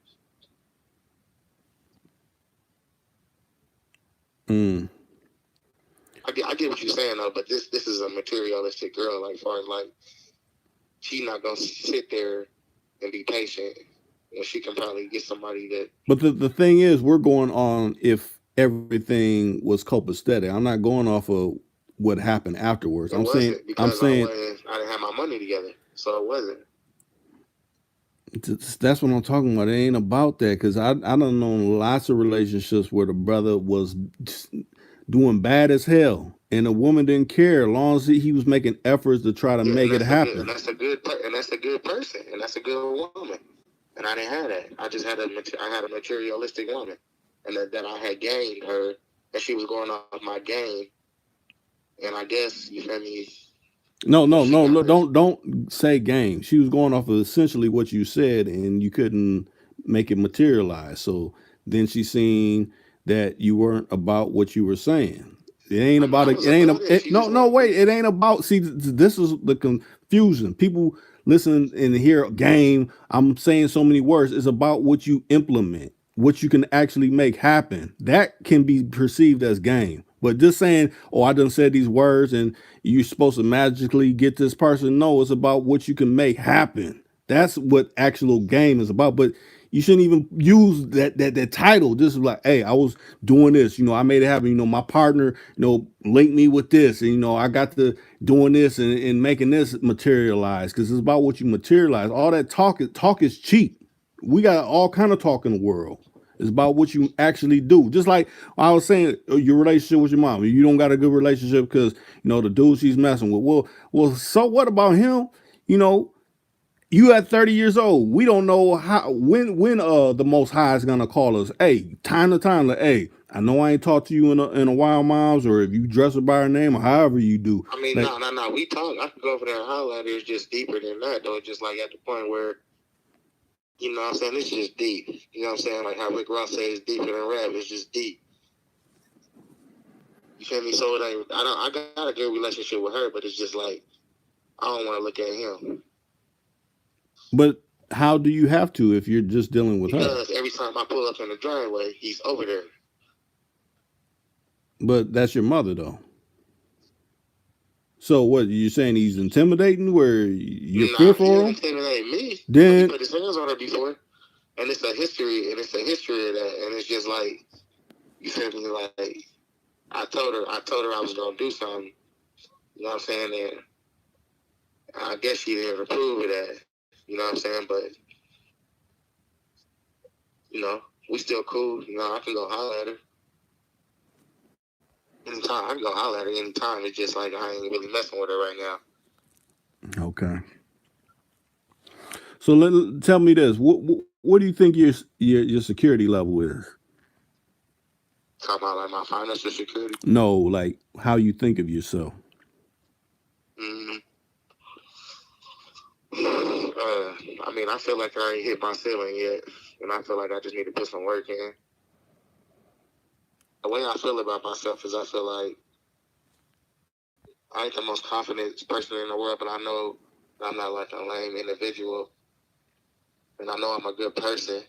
mm, I get what you're saying though, but this is a materialistic girl. Like, far as like, she's not gonna sit there and be patient when she can probably get somebody that. but the thing is, we're going on if everything was copacetic. I'm not going off of what happened afterwards. It wasn't I'm because saying I didn't have my money together, so it wasn't. that's what I'm talking about. It ain't about that because I don't know lots of relationships where the brother was doing bad as hell and the woman didn't care as long as he was making efforts to try to Yeah, make and it happen. that's a good and that's a good person, and that's a good woman. And I didn't have that. I just had I had a materialistic woman, and that I had gained her, and she was going off my game. And I guess you feel me. No, When no, she no, got no, her, don't say game. She was going off of essentially what you said, and you couldn't make it materialize. So then she seen that you weren't about what you were saying. It ain't about I it. was It ain't about a, it. it, She no, just no, wanted wait. to. It ain't about. See, this is the confusion. People listen and hear game. I'm saying so many words. It's about what you implement, what you can actually make happen. That can be perceived as game. But just saying, oh, I done said these words and you're supposed to magically get this person. No, it's about what you can make happen. That's what actual game is about. But you shouldn't even use that title. Just like, hey, I was doing this, I made it happen. My partner, linked me with this, and I got to doing this and making this materialize because it's about what you materialize. All that talk is cheap. We got all kind of talk in the world. It's about what you actually do. Just like I was saying, your relationship with your mom. You don't got a good relationship because the dude she's messing with. Well, so what about him? You know, you at 30 years old. We don't know how when the Most High is gonna call us. Hey, time to time, like, hey, I know I ain't talked to you in a while, moms, or if you dress her by her name or however you do. I mean, Like, no. We talk. I could go over there and holler at her. It's just deeper than that, though. It's just like at the point where, you know what I'm saying? It's just deep. You know what I'm saying? Like how Rick Ross says, deeper than rap. It's just deep. You feel me? So it ain't. I got a good relationship with her, but it's just like I don't want to look at him but how do you have to if you're just dealing with her? because every time I pull up in the driveway, he's over there. But that's your mother though. So what you saying? He's intimidating, where you're Nah, he fearful ain't of him? intimidating me, but he Then put his hands on her before, and it's a history, of that, and it's just like you feel me? Like I told her I was gonna do something. You know what I'm saying? And I guess she didn't approve of that. You know what I'm saying? But we still cool. I can go holler at her anytime. I can go holler at her anytime. It's just like I ain't really messing with her right now. okay. So tell me this: what do you think your security level is? Talking about like my financial security. No, like how you think of yourself. Mm-hmm. I mean, I feel like I ain't hit my ceiling yet, and I feel like I just need to put some work in. The way I feel about myself is I feel like I ain't the most confident person in the world, but I know I'm not like a lame individual, and I know I'm a good person.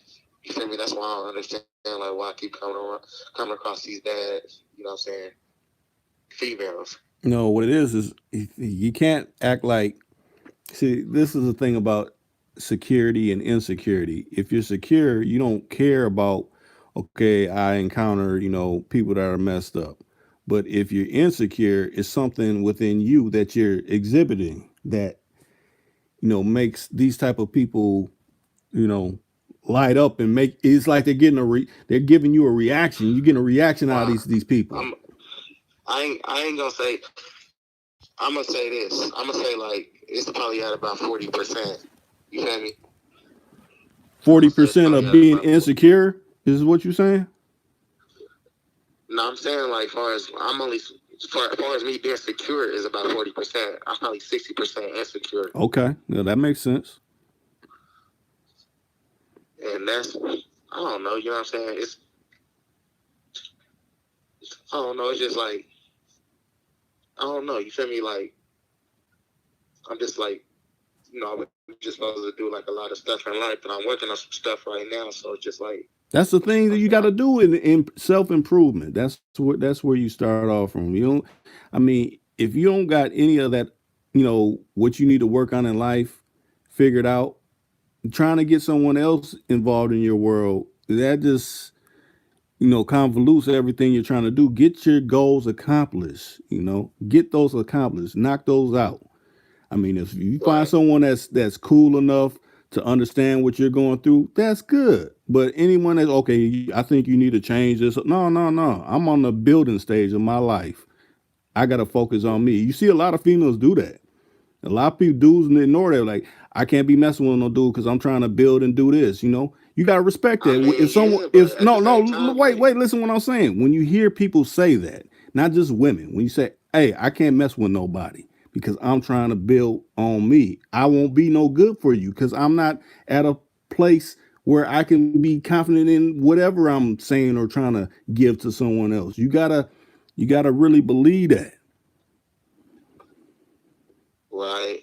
You feel me? That's why I don't understand like why I keep coming across these bad, you know what I'm saying, females. No, what it is you can't act like. See, this is the thing about security and insecurity. If you're secure, you don't care about, okay, I encounter, people that are messed up. But if you're insecure, it's something within you that you're exhibiting that, makes these type of people light up and make. It's like they're getting they're giving you a reaction. You're getting a reaction out of Wow. these people. I ain't gonna say. I'm gonna say this. I'm gonna say like it's probably at about 40%. You feel me? 40% of being insecure is what you're saying. No, I'm saying like far as me being secure is about 40%. I'm probably 60% insecure. Okay, yeah, that makes sense. And that's I don't know. You know what I'm saying? I don't know. It's just like I don't know. You feel me? Like I'm just like I'm just supposed to do like a lot of stuff in life, but I'm working on some stuff right now. So it's just like that's the thing that you got to do in self improvement. That's where you start off from. You don't. I mean, if you don't got any of that, what you need to work on in life figured out, trying to get someone else involved in your world, that just convolutes everything you're trying to do. Get your goals accomplished. Get those accomplished. Knock those out. I mean, if you find someone that's cool enough to understand what you're going through, that's good. But anyone that's okay, I think you need to change this. No, no, no. I'm on the building stage of my life. I got to focus on me. You see a lot of females do that. A lot of people dudes ignore that. Like, I can't be messing with no dude because I'm trying to build and do this. You got to respect that. If someone, wait, listen what I'm saying. When you hear people say that, not just women, when you say, hey, I can't mess with nobody because I'm trying to build on me, I won't be no good for you because I'm not at a place where I can be confident in whatever I'm saying or trying to give to someone else. You gotta really believe that. Right.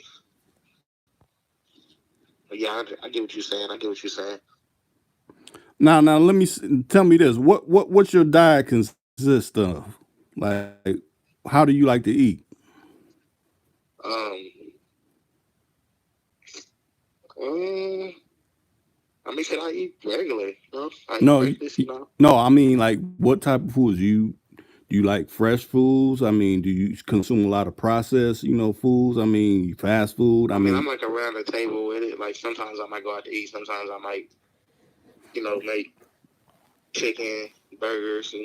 Yeah, I get what you're saying. Now, let me tell me this. What's your diet consist of? Like, how do you like to eat? I mean, should I eat regularly? No, I mean, like, what type of foods do you like? Fresh foods? I mean, do you consume a lot of processed, foods? I mean, fast food? I mean, I'm like around the table with it. Like, sometimes I might go out to eat. Sometimes I might, make chicken, burgers,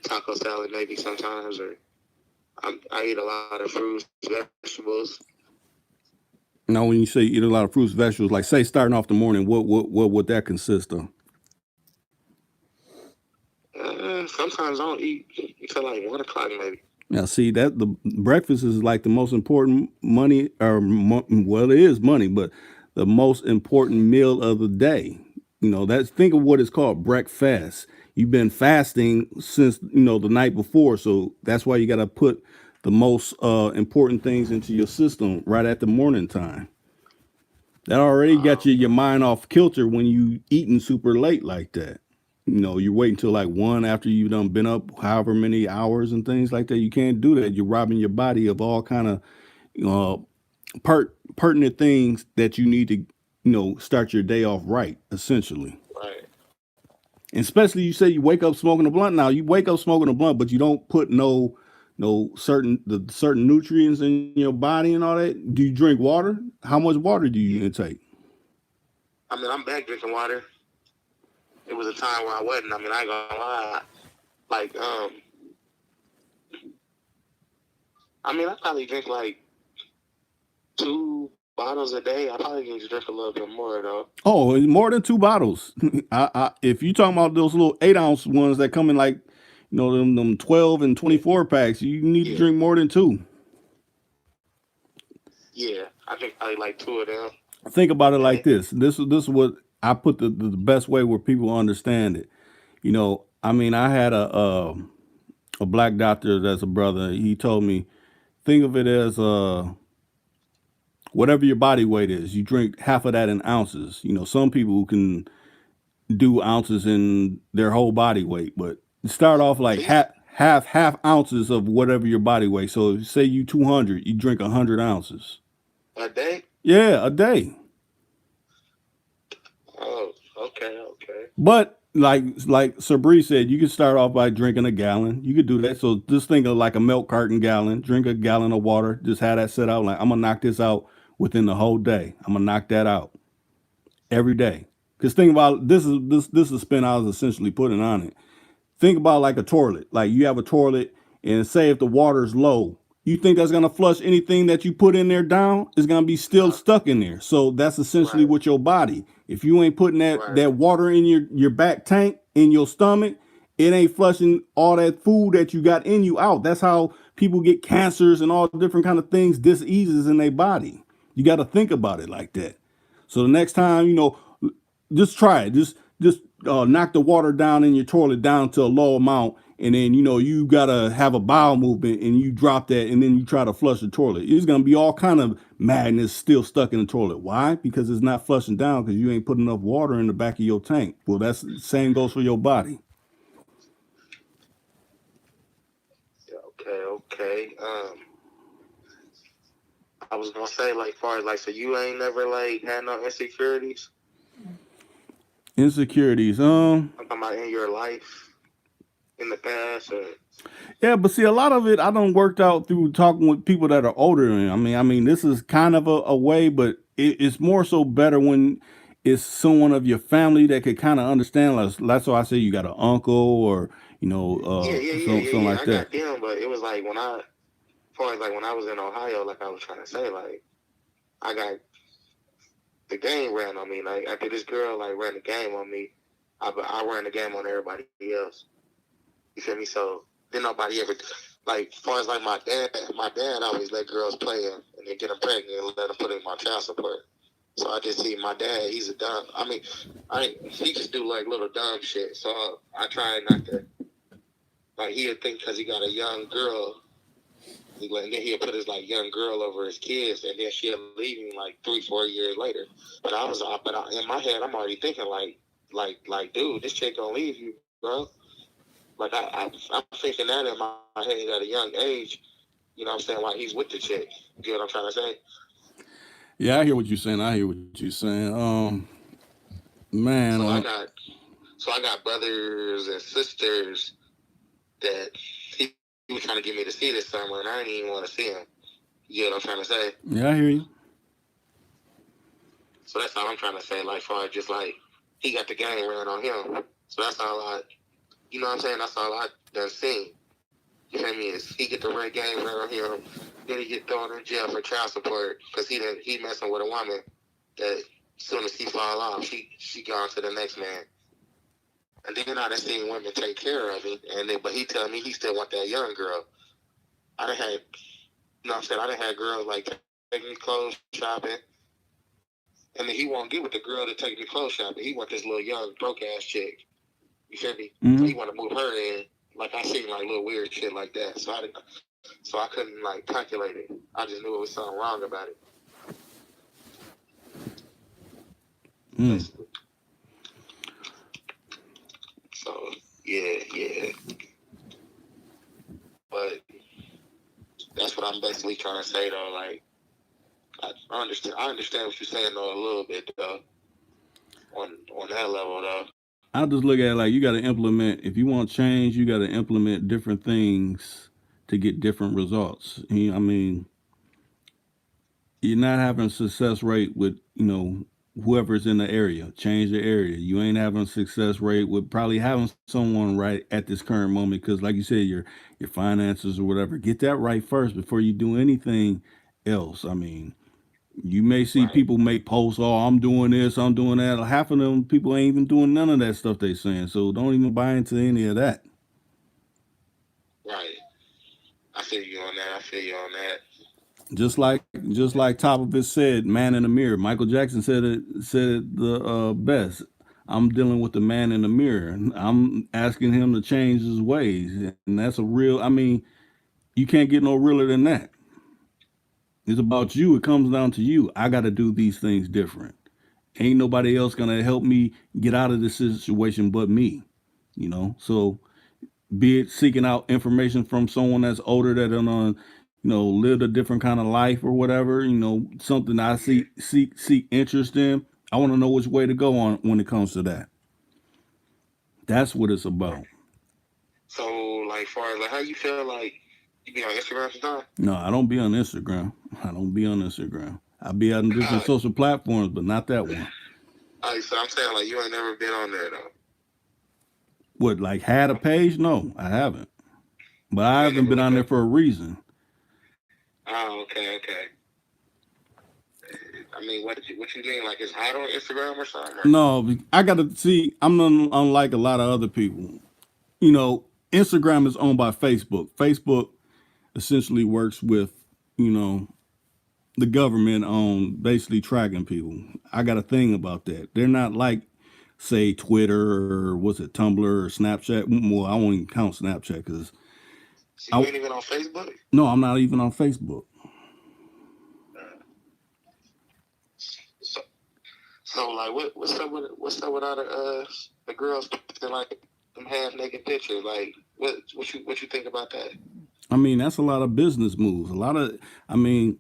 taco salad maybe sometimes. Or I eat a lot of fruits, vegetables. Now, when you say you eat a lot of fruits, vegetables, like say starting off the morning, what would that consist of? Sometimes I don't eat until like 1 o'clock maybe. Now, see that the breakfast is like the most important money, well, it is money, but the most important meal of the day. Think of what it's called, breakfast. You've been fasting since the night before, so that's why you got to put the most important things into your system right at the morning time. That already got your mind off kilter when you eating super late like that. You wait until like 1 after you've done been up however many hours and things like that. You can't do that. You're robbing your body of all kind of pertinent things that you need to start your day off right, essentially. Right. And especially you say you wake up smoking a blunt. Now you wake up smoking a blunt, but you don't put no certain nutrients in your body and all that. Do you drink water? How much water do you intake? I mean, I'm back drinking water. It was a time where I wasn't. I mean, I ain't gonna lie. Like, I mean, I probably drink like 2 bottles a day. I probably need to drink a little bit more though. Oh, more than 2 bottles. If you talking about those little 8-ounce ones that come in like, them 12 and 24 packs, you need to drink more than 2. Yeah, I think I like 2 of them. Think about it like this. This is what I put the best way where people understand it. I mean, I had a black doctor that's a brother. He told me, think of it as whatever your body weight is. You drink half of that in ounces. Some people can do ounces in their whole body weight, but start off like half ounces of whatever your body weight. So say you 200, you drink 100 ounces a day. Yeah, a day. Oh, okay. But like Sabri said, you could start off by drinking a gallon. You could do that. So just think of like a milk carton gallon. Drink a gallon of water. Just have that set out. Like, I'm gonna knock this out within the whole day. I'm gonna knock that out. every day. Because think about this is a spin I was essentially putting on it. Think about like a toilet. Like you have a toilet, and say if the water's low, you think that's gonna flush anything that you put in there down? It's gonna be still No. stuck in there. So that's essentially Right. with your body. If you ain't putting that Right. that water in your back tank in your stomach, it ain't flushing all that food that you got in you out. That's how people get cancers and all different kind of things, diseases in their body. You got to think about it like that. So the next time, just try it. Just knock the water down in your toilet down to a low amount, and then you gotta have a bowel movement, and you drop that, and then you try to flush the toilet. It's gonna be all kind of madness still stuck in the toilet. Why? Because it's not flushing down because you ain't put enough water in the back of your tank. Well, that's the same goes for your body. Okay. Okay. I was gonna say, like, far as like, so you ain't never like had no insecurities. Insecurities. I'm talking about in your life in the past, or Yeah, but see, a lot of it I don't worked out through talking with people that are older. And I mean, this is kind of a way, but it's more so better when it's someone of your family that could kind of understand. That's why I say you got an uncle or something like I that. got them, but it was like as far as like when I was in Ohio, like I was trying to say, like I got the game ran on me. Like after this girl like ran the game on me, I ran the game on everybody else. You feel me? So then nobody ever like as far as like my dad always let girls play him and then get them pregnant and let them put in my child support. So I just see my dad, he's a dumb. I mean, he just do like little dumb shit. So I try not to, like he'll think because he got a young girl, and then he'll put his like young girl over his kids, and then she'll leave him like 3-4 years later. But in my head, I'm already thinking like, dude, this chick gonna leave you, bro. Like I'm thinking that in my head at a young age. You know what I'm saying? Like he's with the chick. You get what I'm trying to say? Yeah, I hear what you're saying. Man, So I got brothers and sisters that he was trying to get me to see this summer, and I didn't even want to see him. You get what I'm trying to say? yeah, I hear you. So that's all I'm trying to say. Like, far as just like he got the game ran on him. So that's all you know what I'm saying? That's all I done seen. You feel me? Is he get the red game ran on him, then he get thrown in jail for child support because he messing with a woman that as soon as he fall off, she gone to the next man. And then I done seen women take care of him, but he tell me he still want that young girl. I done had, you know what I'm saying? I done had girls like taking me clothes shopping, and then he won't get with the girl that take me clothes shopping. He want this little young broke ass chick. You feel me? So he want to move her in. Like I seen like little weird shit like that. So I couldn't like calculate it. I just knew it was something wrong about it. So yeah. But that's what I'm basically trying to say though. Like I understand what you're saying though a little bit though. On that level though. I just look at it like you got to implement. If you want change, you got to implement different things to get different results. I mean, you're not having a success rate with whoever's in the area. Change the area. You ain't having a success rate with probably having someone right at this current moment because, like you said, your finances or whatever. Get that right first before you do anything else. I mean, you may see people make posts, oh, I'm doing this, I'm doing that. Half of them people ain't even doing none of that stuff they saying. So don't even buy into any of that. Right. I feel you on that. Just like Top of It said, man in the mirror. Michael Jackson said it the best. I'm dealing with the man in the mirror. I'm asking him to change his ways. And that's a real, I mean, you can't get no realer than that. It's about you. It comes down to you. I got to do these things different. Ain't nobody else going to help me get out of this situation but me. So be it seeking out information from someone that's older that done lived a different kind of life or whatever, something I seek interest in. I want to know which way to go on when it comes to that. That's what it's about. So, like, far as like, how you feel like you be on Instagram sometimes? No, I don't be on Instagram. I be on different social platforms, but not that one. All right, so I'm saying like you ain't never been on there though. What, like had a page? No, I haven't. But I You ain't haven't never been on looked there up. for a reason. Oh, okay. I mean, what you mean? Like it's hot on Instagram or something? Or? No, I got to see. I'm unlike a lot of other people. Instagram is owned by Facebook. Facebook essentially works with, you know, the government on basically tracking people. I got a thing about that. They're not like, say, Twitter or was it Tumblr or Snapchat. Well, I won't even count Snapchat because So you ain't even on Facebook? no, I'm not even on Facebook. So, so like, what's up with all the girls posting like them half naked pictures? Like, what you think about that? I mean, that's a lot of business moves. I mean,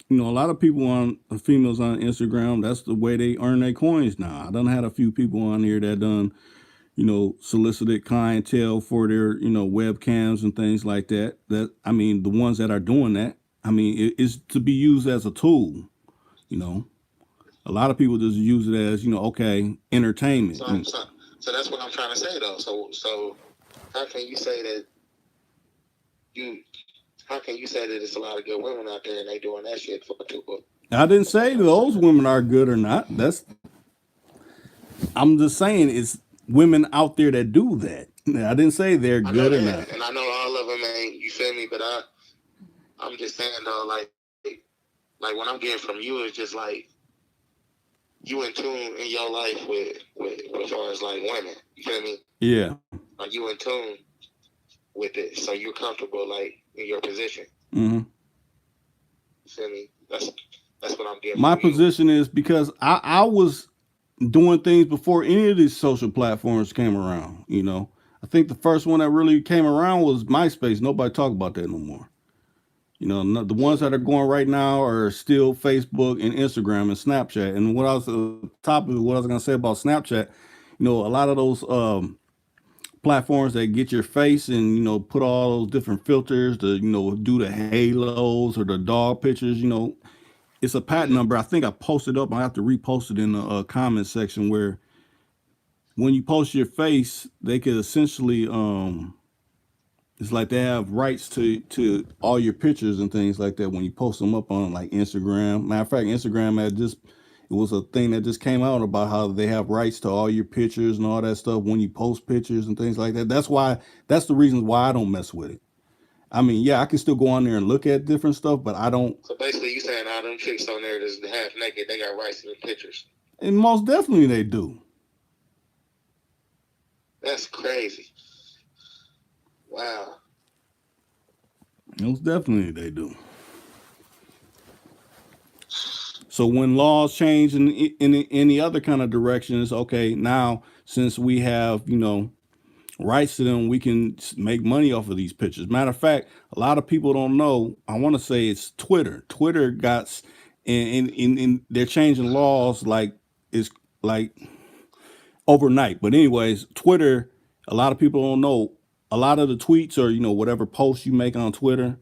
a lot of people females on Instagram, that's the way they earn their coins now. I done had a few people on here that done, solicited clientele for their, webcams and things like that. I mean, the ones that are doing that, I mean, it's to be used as a tool, you know. A lot of people just use it as, okay, entertainment. So that's what I'm trying to say though. So how can you say that you? How can you say that there's a lot of good women out there and they doing that shit for people? I didn't say those women are good or not. I'm just saying it's women out there that do that. I didn't say they're good or not. And I know all of them ain't. You feel me? But I'm just saying though, like what I'm getting from you is just like you in tune in your life with as far as like women. You feel me? Yeah. Like you in tune with it, so you're comfortable like in your position. Mm-hmm. You feel me? That's what I'm getting. My position is because I was doing things before any of these social platforms came around. I think the first one that really came around was MySpace. Nobody talk about that no more. The ones that are going right now are still Facebook and Instagram and Snapchat. And what I was top of what I was gonna say about Snapchat, a lot of those platforms that get your face and put all those different filters to do the halos or the dog pictures. It's a patent number. I think I posted up. I have to repost it in the comment section where when you post your face, they could essentially it's like they have rights to all your pictures and things like that when you post them up on like Instagram. Matter of fact, Instagram had just it was a thing that just came out about how they have rights to all your pictures and all that stuff when you post pictures and things like that. That's the reason why I don't mess with it. I mean, yeah, I can still go on there and look at different stuff, but I don't. So basically, you saying all them chicks on there that's half naked, they got rights to the pictures? And most definitely they do. That's crazy. Wow. Most definitely they do. So when laws change in any other kind of directions, okay, now since we have, rights to them, we can make money off of these pictures. Matter of fact, a lot of people don't know. I want to say it's Twitter. Twitter got in they're changing laws like it's like overnight. But anyways, Twitter, a lot of people don't know. A lot of the tweets or whatever posts you make on Twitter,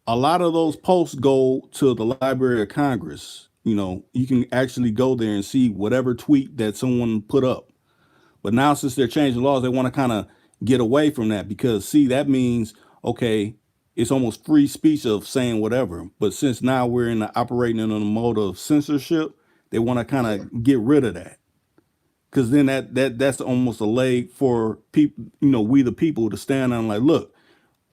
a lot of those posts go to the Library of Congress. You can actually go there and see whatever tweet that someone put up. But now since they're changing laws, they want to kind of get away from that because see, that means, okay, it's almost free speech of saying whatever. But since now we're operating in a mode of censorship, they want to kind of get rid of that. Because then that's almost a leg for people, we the people to stand on like, look,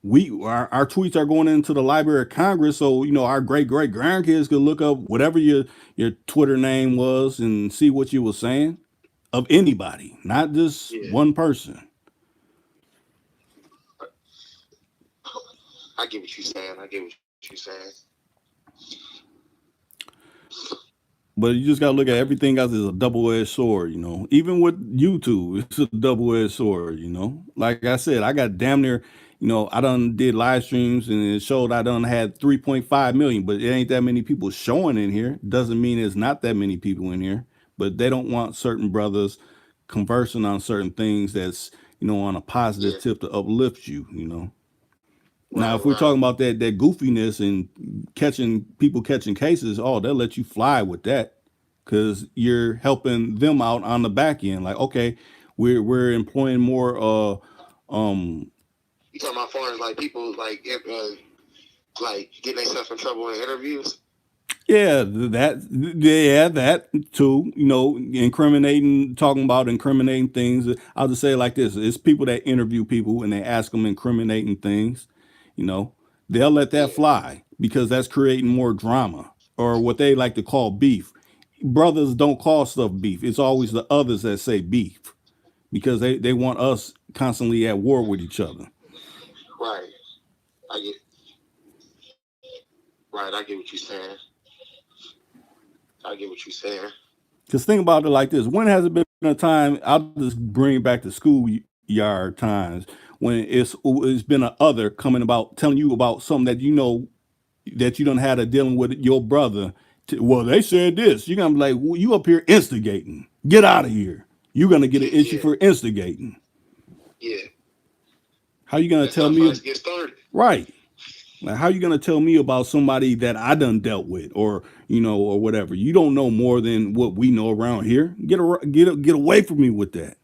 our tweets are going into the Library of Congress, so our great grandkids could look up whatever your Twitter name was and see what you were saying of anybody, not just one person. I get what you're saying. But you just gotta look at everything else as a double-edged sword, Even with YouTube, it's a double-edged sword, Like I said, I got damn near, I done did live streams and it showed I done had 3.5 million, but it ain't that many people showing in here. Doesn't mean there's not that many people in here, but they don't want certain brothers conversing on certain things that's, on a positive tip to uplift you, Now, if we're talking about that goofiness and catching cases, they'll let you fly with that because you're helping them out on the back end. Like, okay, we're employing more um You talking about far as like people like getting themselves in trouble in interviews? that too, incriminating, talking about incriminating things. I'll just say it like this: it's people that interview people and they ask them incriminating things. You know, they'll let that Yeah, fly because that's creating more drama, or what they like to call beef. Brothers don't call stuff beef. It's always the others that say beef because they want us constantly at war with each other. right. I get right. I get what you're saying. I get what you're saying. Because think about it like this: when has it been a time? I'll just bring it back to schoolyard times when it's been a other coming about telling you about something that that you don't have to dealing with your brother. Well, they said this. You're gonna be like, well, you up here instigating. Get out of here. You're gonna get an issue Yeah, for instigating. yeah. How you gonna That's tell how me? fights get started. Right. Like, how you gonna tell me about somebody that I done dealt with, or or whatever? You don't know more than what we know around here. Get away from me with that.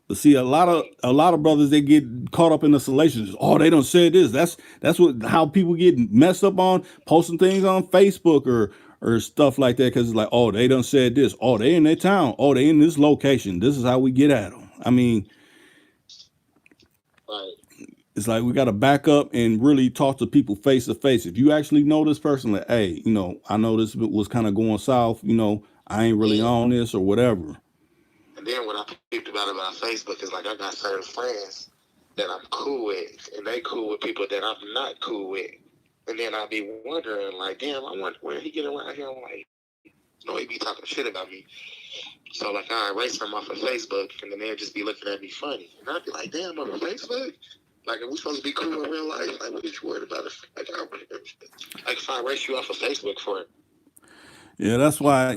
But see, Right. a lot of brothers, they get caught up in the salacious. Oh, they don't say this. That's what how people get messed up on posting things on Facebook or stuff like that because it's like, oh, they done said this. Oh, they in their town. Oh, they in this location. This is how we get at them. I mean, Right. it's like we got to back up and really talk to people face to face. If you actually know this person, like, hey, I know this was kind of going south. I ain't really Yeah. on this or whatever. And then what I picked about Facebook is like I got certain friends that I'm cool with, and they cool with people that I'm not cool with. And then I'll be wondering, like, damn, I wonder where he get around here. I'm like, he be talking shit about me. So like I erase them off of Facebook, and then they'll just be looking at me funny, and I'd be like, damn, on Facebook. Like, are we supposed to be cool in real life? Like, what are you worried about? Like, if I erase you off of Facebook for it. Yeah, that's why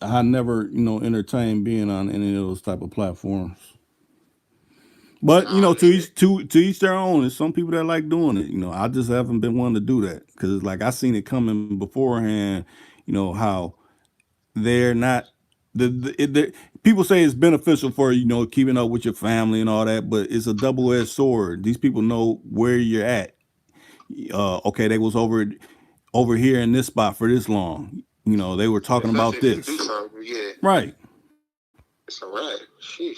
I never entertain being on any of those type of platforms. But Nah, to each their own. There's some people that like doing it. I just haven't been one to do that because like I seen it coming beforehand. How they're not people say it's beneficial for keeping up with your family and all that, but it's a double-edged sword. These people know where you're at. Okay, they was over here in this spot for this long. They were talking especially about if you do this. something, yeah, Right. it's a rat. Sheesh.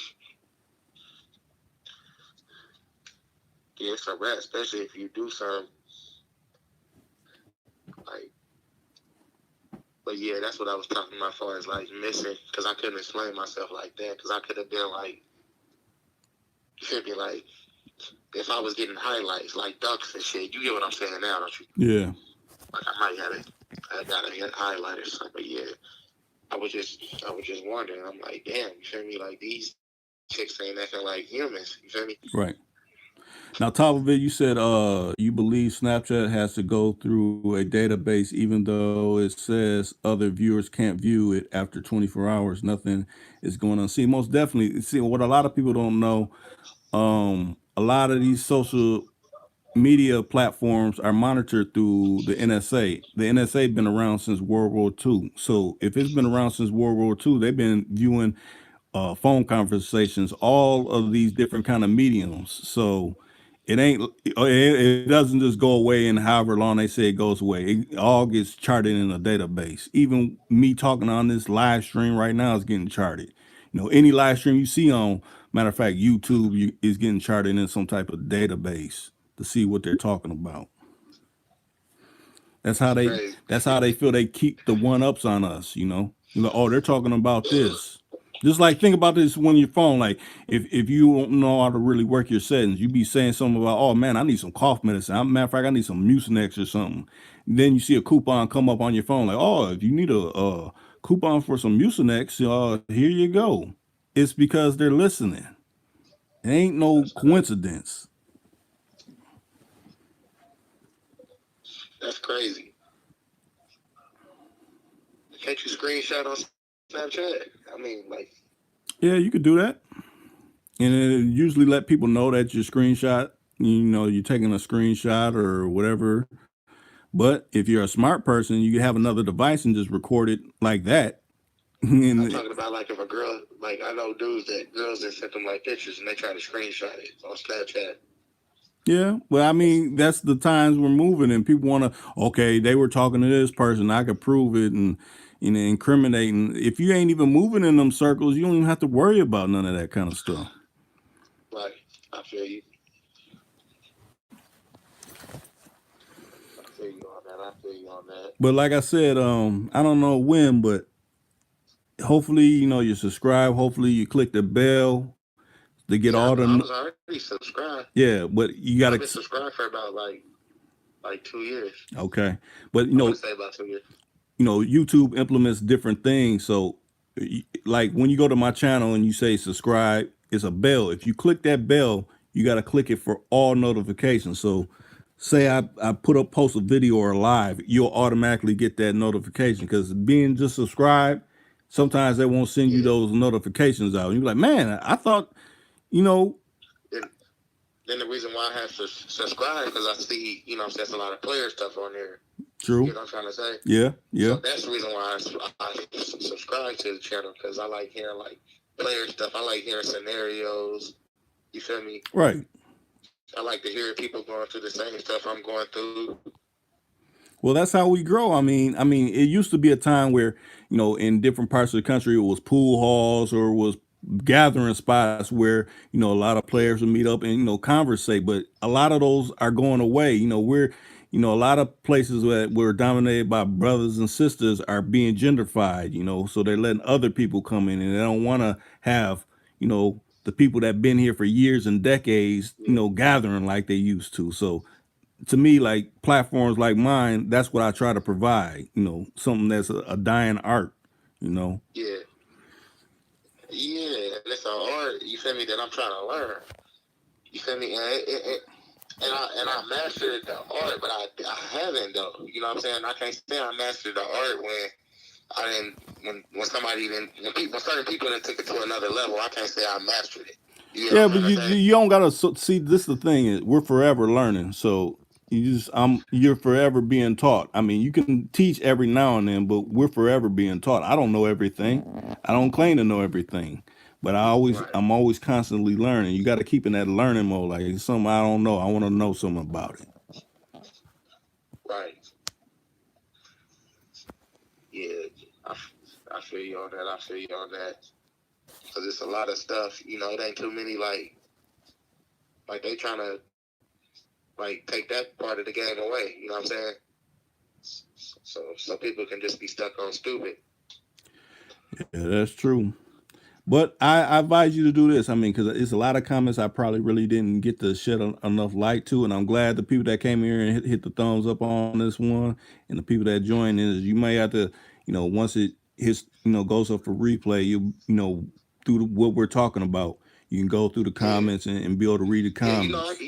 Yeah, it's a rat, especially if you do something like. But yeah, that's what I was talking about as far as like missing, because I couldn't explain myself like that, because I could have been like, you feel me, like if I was getting highlights like ducks and shit. You get what I'm saying now, don't you? Yeah. Like I might have it. I got a highlight or something. But yeah, I was just wondering. I'm like, damn, you feel me? Like these chicks ain't acting like humans. You feel me? Right. Now, top of it, you said you believe Snapchat has to go through a database, even though it says other viewers can't view it after 24 hours. Nothing is going on. See, most definitely. See, what a lot of people don't know. A lot of these social media platforms are monitored through the NSA. The NSA been around since World War II. So if it's been around since World War II, they've been viewing phone conversations, all of these different kind of mediums. So it doesn't just go away and however long they say it goes away. It all gets charted in a database. Even me talking on this live stream right now is getting charted. Any live stream you see on, matter of fact, YouTube is getting charted in some type of database to see what they're talking about. That's how It's they crazy. that's how they feel they keep the one ups on us. Oh, they're talking about this. Just like think about this when your phone, like if you don't know how to really work your settings, you be saying something about, oh man, I need some cough medicine. Matter of fact, I need some Mucinex or something. Then you see a coupon come up on your phone, like, oh, if you need a coupon for some Mucinex, here you go. It's because they're listening. It ain't no That's crazy. coincidence. That's crazy. Can't you screenshot on Snapchat? I mean, like, Yeah, you could do that. And it usually let people know that your screenshot, you're taking a screenshot or whatever. But if you're a smart person, you can have another device and just record it like that. I'm And talking about like if a girl, like I know girls that sent them like pictures and they try to screenshot it on Snapchat. yeah, well, I mean, that's the times we're moving, and people want to. Okay, they were talking to this person. I could prove it, and incriminating. If you ain't even moving in them circles, you don't even have to worry about none of that kind of stuff. Like, I feel you. I feel you on that. I feel you on that. But like I said, I don't know when, but hopefully, you subscribe. Hopefully, you click the bell to get Yeah, all I the. was already subscribed. Yeah, but you I've been gotta. subscribed for about like 2 years. Okay, but I want to say about 2 years. YouTube implements different things. So, like when you go to my channel and you say subscribe, it's a bell. If you click that bell, you got to click it for all notifications. So, say I post a video or a live, you'll automatically get that notification because being just subscribed, sometimes they won't send you Yeah. those notifications out. And you're like, man, I thought, you know, Then the reason why I have to subscribe because I see, there's a lot of player stuff on there. true. You know what I'm trying to say? Yeah. So that's the reason why I subscribe to the channel because I like hearing like player stuff. I like hearing scenarios. You feel me? Right. I like to hear people going through the same stuff I'm going through. Well, that's how we grow. I mean, it used to be a time where, in different parts of the country, it was pool halls or it was gathering spots where, a lot of players would meet up and, conversate. But a lot of those are going away. A lot of places that were dominated by brothers and sisters are being gentrified, so they're letting other people come in and they don't want to have, the people that been here for years and decades, gathering like they used to. So to me, like platforms like mine, that's what I try to provide. Something that's a dying art. Yeah. Yeah, and it's an art, you feel me, that I'm trying to learn. You feel me? And I mastered the art, but I haven't though. You know what I'm saying? I can't say I mastered the art when I didn't when somebody didn't when certain people didn't took it to another level. I can't say I mastered it. You know Yeah, what I'm but trying you to say? you don't gotta see. This is the thing is we're forever learning. So you're forever being taught. I mean, you can teach every now and then, but we're forever being taught. I don't know everything. I don't claim to know everything, but Right, I'm always constantly learning. You got to keep in that learning mode. Like it's something I don't know, I want to know something about it. right. Yeah, I, I feel you on that. I feel you on that. Because it's a lot of stuff. It ain't too many like they trying to like take that part of the game away. You know what I'm saying? So people can just be stuck on stupid. Yeah, that's true. But I advise you to do this. I mean, because it's a lot of comments I probably really didn't get to shed enough light to, and I'm glad the people that came here and hit the thumbs up on this one, and the people that joined in. Is you may have to, once it hits, goes up for replay, through what we're talking about, you can go through the Yeah, comments and be able to read the yeah. comments.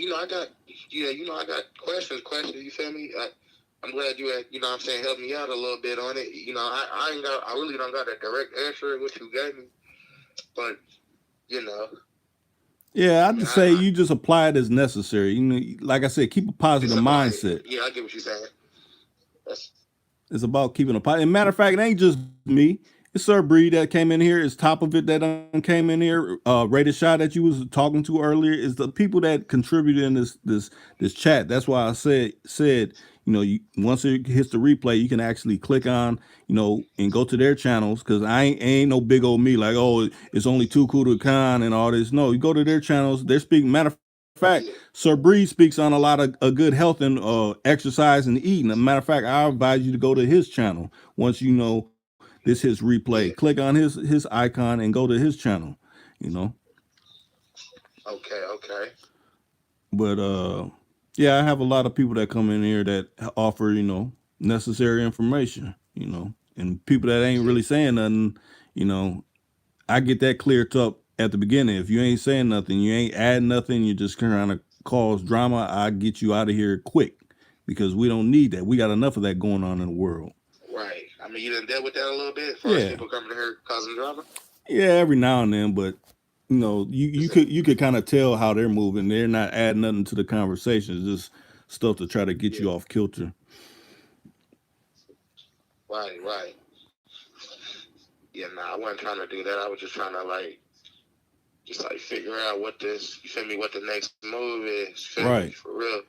I got questions. You feel me? I'm glad you had, what I'm saying, helped me out a little bit on it. I really don't got a direct answer what you gave me, but you know, Yeah, I I'd mean, say you just apply it as necessary. Like I said, keep a it's positive about it. mindset. Yeah, I get what you're saying. That's It's about keeping a pot. And matter of fact, it ain't just me. It's Sir Bree that came in here. It's top of it that came in here. Rated Shot that you was talking to earlier is the people that contributed in this chat. That's why I said once it hits the replay, you can actually click on and go to their channels because I ain't no big old me like it's only Too Cool to Con and all this. No, you go to their channels. They're speaking. Matter of fact, yeah. Sir Breeze speaks on a lot of good health and exercise and eating. As a matter of fact, I advise you to go to his channel once this his replay. Yeah. Click on his icon and go to his channel. You know, Okay. Okay. but yeah, I have a lot of people that come in here that offer necessary information. And people that ain't really saying nothing. You know, I get that cleared up at the beginning. If you ain't saying nothing, you ain't adding nothing, you just kind of cause drama, I get you out of here quick because we don't need that. We got enough of that going on in the world. Right. I mean, you done dealt with that a little bit as far as Yeah. people coming here causing drama. Yeah, every now and then, but you could kind of tell how they're moving. They're not adding nothing to the conversation. It's just stuff to try to get you Yeah. off kilter. Right. Right. Yeah, nah, I wasn't trying to do that. I was just trying to like figure out what this, you feel me, what the next move is, you feel me, Right. for real.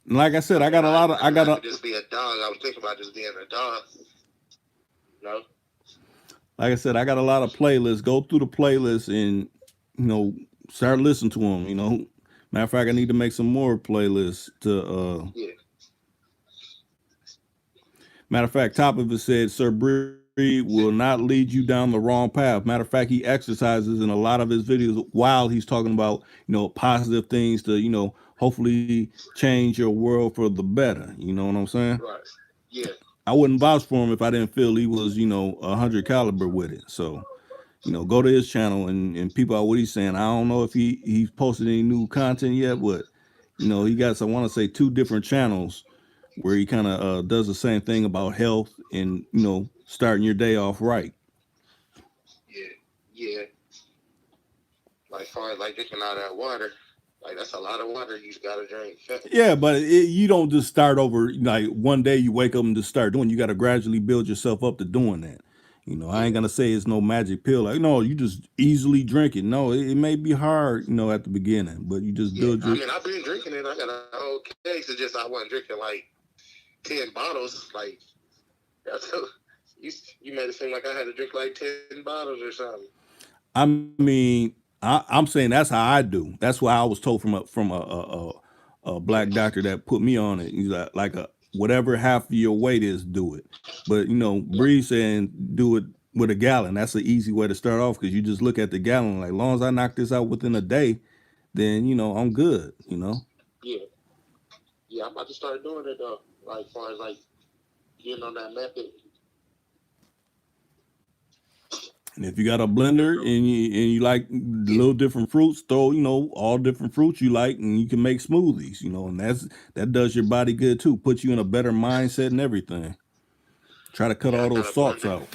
And like I said, I I mean, got a I lot of, ain't I gonna got have a, to just be a dog. I was thinking about just being a dog, you know? like I said, I got a lot of playlists. Go through the playlist and, you know, start listening to them. You know, matter of fact, I need to make some more playlists to. Yeah, Matter of fact, top of it said, Sir Bree will not lead you down the wrong path. Matter of fact, he exercises in a lot of his videos while he's talking about, you know, positive things to, you know, hopefully change your world for the better. You know what I'm saying? right. Yeah, I wouldn't vouch for him if I didn't feel he was, you know, 100 caliber with it. So, you know, go to his channel and people out what he's saying. I don't know if he's posted any new content yet, but you know, he got, I want to say, 2 different channels where he kind of does the same thing about health and, you know, starting your day off right. yeah, yeah. Like, far as like drinking all that water, like, that's a lot of water you gotta drink. Yeah, but you don't just start over like one day you wake up and just start doing. You got to gradually build yourself up to doing that. You know, I ain't Yeah, gonna say it's no magic pill. Like, no, you just easily drink it. No, it may be hard, you know, at the beginning, but you just yeah. build I your. mean, I've been drinking it. I got a whole case. It's just I wasn't drinking like 10 bottles. Like, that's you made it seem like I had to drink like 10 bottles or something. I mean, I'm saying that's how I do. That's what I was told from a Yeah, black doctor that put me on it. He's like a whatever half of your weight is, do it. But you know, yeah, Bree saying do it with a gallon. That's an easy way to start off because you just look at the gallon. Like, long as I knock this out within a day, then you know I'm good. You know. yeah, yeah. I'm about to start doing it though. Like, far as like getting on that method. And if you got a blender and you like Yeah, little different fruits, throw, you know, all different fruits you like, and you can make smoothies, you know, and that does your body good too. Puts you in a better mindset and everything. Try to cut yeah. I all got those a salts blender. out.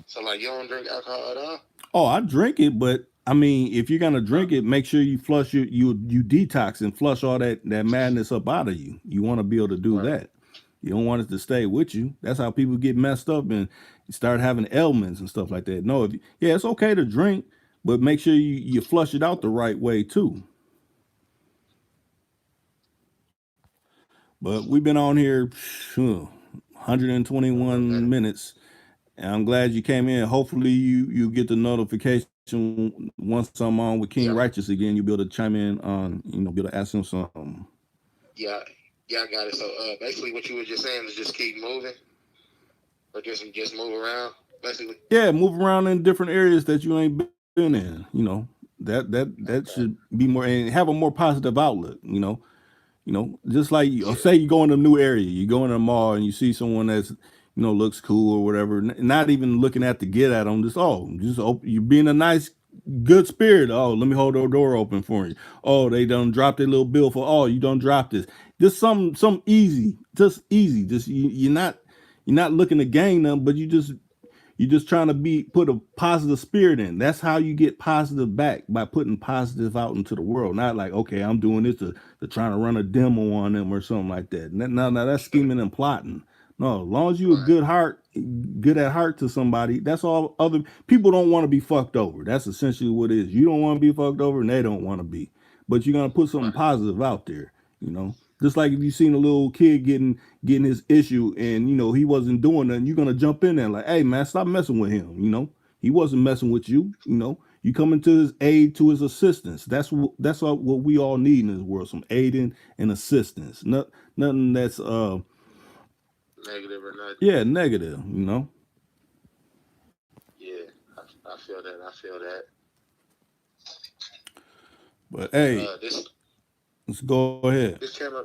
So like, you don't drink alcohol at all? Oh, I drink it, but I mean, if you're gonna Uh, drink it, make sure you flush you detox and flush all that madness up out of you. You want to be able to do right, that. You don't want it to stay with you. That's how people get messed up and start having ailments and stuff like that. No, yeah, it's okay to drink, but make sure you flush it out the right way too. But we've been on here 121 man. minutes, and I'm glad you came in. Hopefully, you get the notification once I'm on with King Yeah, Righteous again. You'll be able to chime in on, you know, be able to ask him something. yeah, yeah. I got it. So basically, what you were just saying is just keep moving, or just move around, basically. Yeah, move around in different areas that you ain't been in. You know, that Okay. should be more and have a more positive outlook. You know, just like Yeah, say you go in a new area, you go in a mall and you see someone that's, you know, looks cool or whatever, not even looking at to get at them, just open, you being a nice, good spirit. Oh, let me hold the door open for you. Oh, they done dropped their little bill for. Oh, you don't drop this. Just some easy, just easy. Just you're not looking to gain them, but you're just trying to put a positive spirit in. That's how you get positive back, by putting positive out into the world. Not like, okay, I'm doing this to trying to run a demo on them or something like that. Now that's scheming and plotting. No, as long as you a right, good at heart to somebody, that's all. Other people don't want to be fucked over. That's essentially what it is. You don't want to be fucked over, and they don't want to be. But you're gonna put something right, positive out there. You know, just like if you seen a little kid getting his issue and you know he wasn't doing nothing, you're gonna jump in there like, hey man, stop messing with him. You know, he wasn't messing with you. You know, you coming to his aid, to his assistance. That's what we all need in this world: some aiding and assistance. Nothing that's negative or not. yeah, negative. You know, Yeah, I feel that. I feel that. but Yeah, hey, let's go ahead. this channel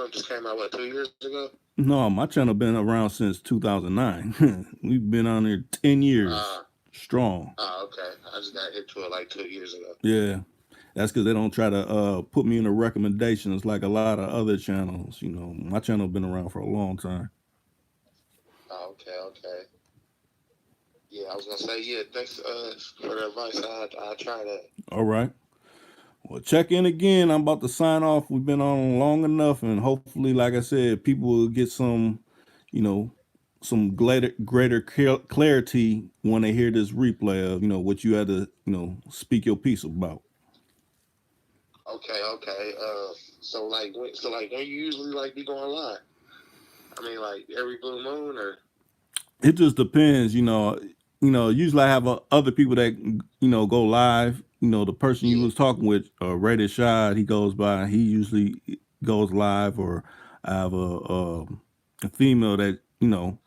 just came out what, 2 years ago? No, my channel been around since 2009. We've been on there 10 years Uh, strong. okay. I just got hit to it like 2 years ago. Yeah. That's because they don't try to put me in the recommendations like a lot of other channels. You know, my channel been around for a long time. Okay, okay. Yeah, I was gonna say, yeah, thanks for the advice. I try that. All right. Well, check in again. I'm about to sign off. We've been on long enough, and hopefully, like I said, people will get some, you know, some greater clarity when they hear this replay of what you had to speak your piece about. Okay. So like when you usually like be going live? I mean, like every blue moon, or It just depends, usually I have other people that go live. The person you yeah, was talking with, Rated Shad, he goes by. He usually goes live, or I have a female that like the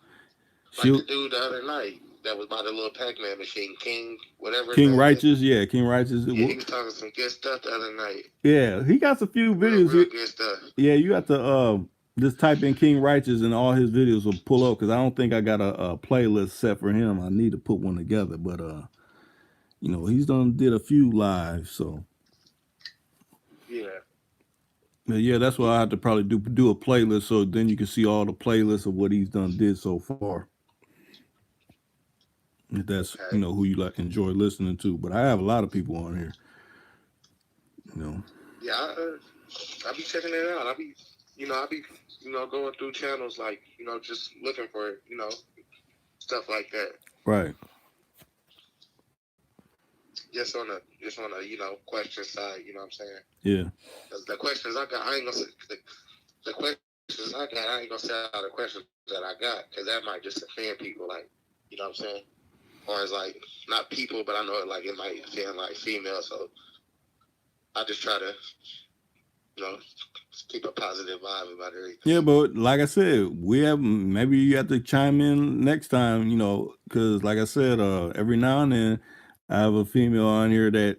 she'll dude the other night that was by the little Pac-Man machine, King, whatever his King name is. Righteous, yeah, King Righteous. Yeah, he was talking some good stuff the other night. Yeah, he got a few Real, videos. real good stuff. Yeah, you have to just type in King Righteous and all his videos will pull up, because I don't think I got a playlist set for him. I need to put one together, but he's did a few live, so Yeah. but yeah, that's why I have to probably do a playlist, so then you can see all the playlists of what he's did so far. If that's Okay. who you enjoy listening to. But I have a lot of people on here. Yeah, I be checking it out. I be going through channels like just looking for stuff like that. Right. Just on a question side. You know what I'm saying? Yeah. The questions I got, I ain't gonna say the questions I got. I ain't gonna say all the questions that I got, because that might just offend people. Like, you know what I'm saying? Or it's like not people, but I know like it might offend like females. So I just try to keep a positive vibe about everything. Yeah, but like I said, maybe you have to chime in next time, because like I said, every now and then I have a female on here that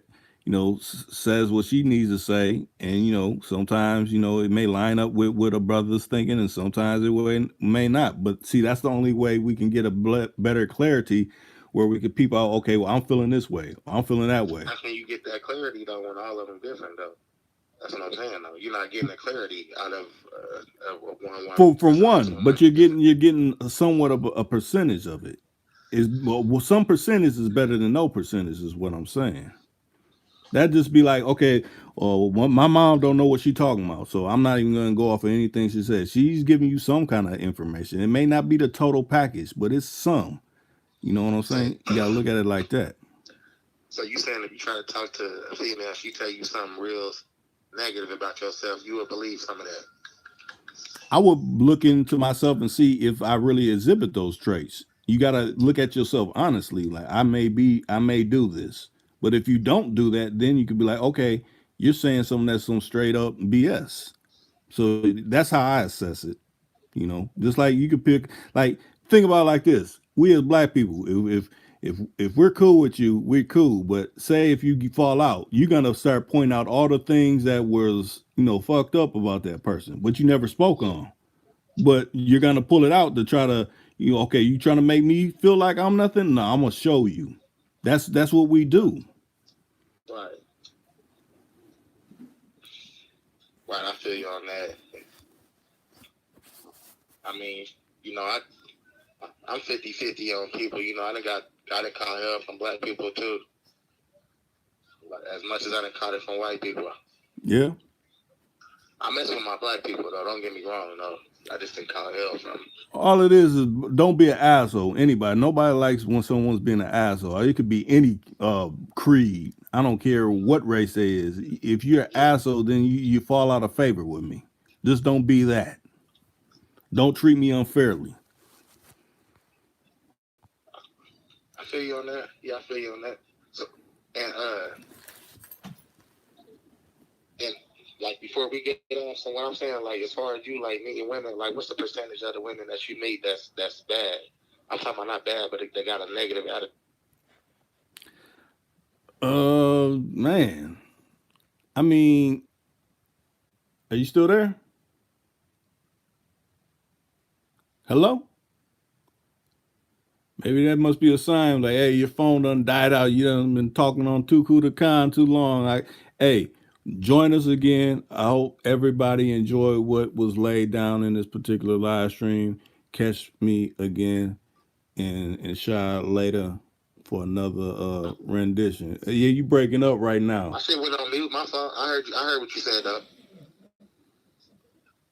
says what she needs to say, and sometimes it may line up with what a brother's thinking, and sometimes it may not. But see, that's the only way we can get a better clarity, where we could peep out. Okay, well, I'm feeling this way, I'm feeling that way. How can you get that clarity though when all of them different though? That's what I'm saying though. You're not getting the clarity out of one. From one, but you're getting somewhat of a percentage of it. Well, some percentage is better than no percentage, is what I'm saying. That just be like, okay, my mom don't know what she's talking about, so I'm not even gonna go off of anything she says. She's giving you some kind of information. It may not be the total package, but it's some. You know what I'm saying? You gotta look at it like that. So you saying if you try to talk to a female, she tell you something real negative about yourself, you would believe some of that? I would look into myself and see if I really exhibit those traits. You got to look at yourself honestly. Like, I may do this, but if you don't do that, then you could be like, okay, you're saying something that's some straight up BS. So that's how I assess it. Just like you could pick, like, think about it like this. We as black people, if we're cool with you, we're cool. But say if you fall out, you're gonna start pointing out all the things that was fucked up about that person, but you never spoke on. But you're gonna pull it out to try to okay, you trying to make me feel like I'm nothing. No, I'm gonna show you. That's what we do. Right. Right. I feel you on that. I mean, I'm 50-50 on people. I done got caught help from black people too. As much as I done caught it from white people. Yeah. I mess with my black people though. Don't get me wrong. No, I just didn't call help from. All it is don't be an asshole. Nobody likes when someone's being an asshole. It could be any creed. I don't care what race they is. If you're an asshole, then you fall out of favor with me. Just don't be that. Don't treat me unfairly. I feel you on that. Yeah, I feel you on that. So, and like before we get on, so what I'm saying, like as far as you like meeting women, like what's the percentage of the women that you meet that's bad? I'm talking about not bad, but they got a negative attitude. Man. I mean, are you still there? Hello? Maybe that must be a sign like, hey, your phone done died out. You done been talking on Tuku the Khan too long. Like, hey, join us again. I hope everybody enjoyed what was laid down in this particular live stream. Catch me again and Shad later for another rendition. Yeah, you breaking up right now. My shit went on mute. My phone. I heard what you said though.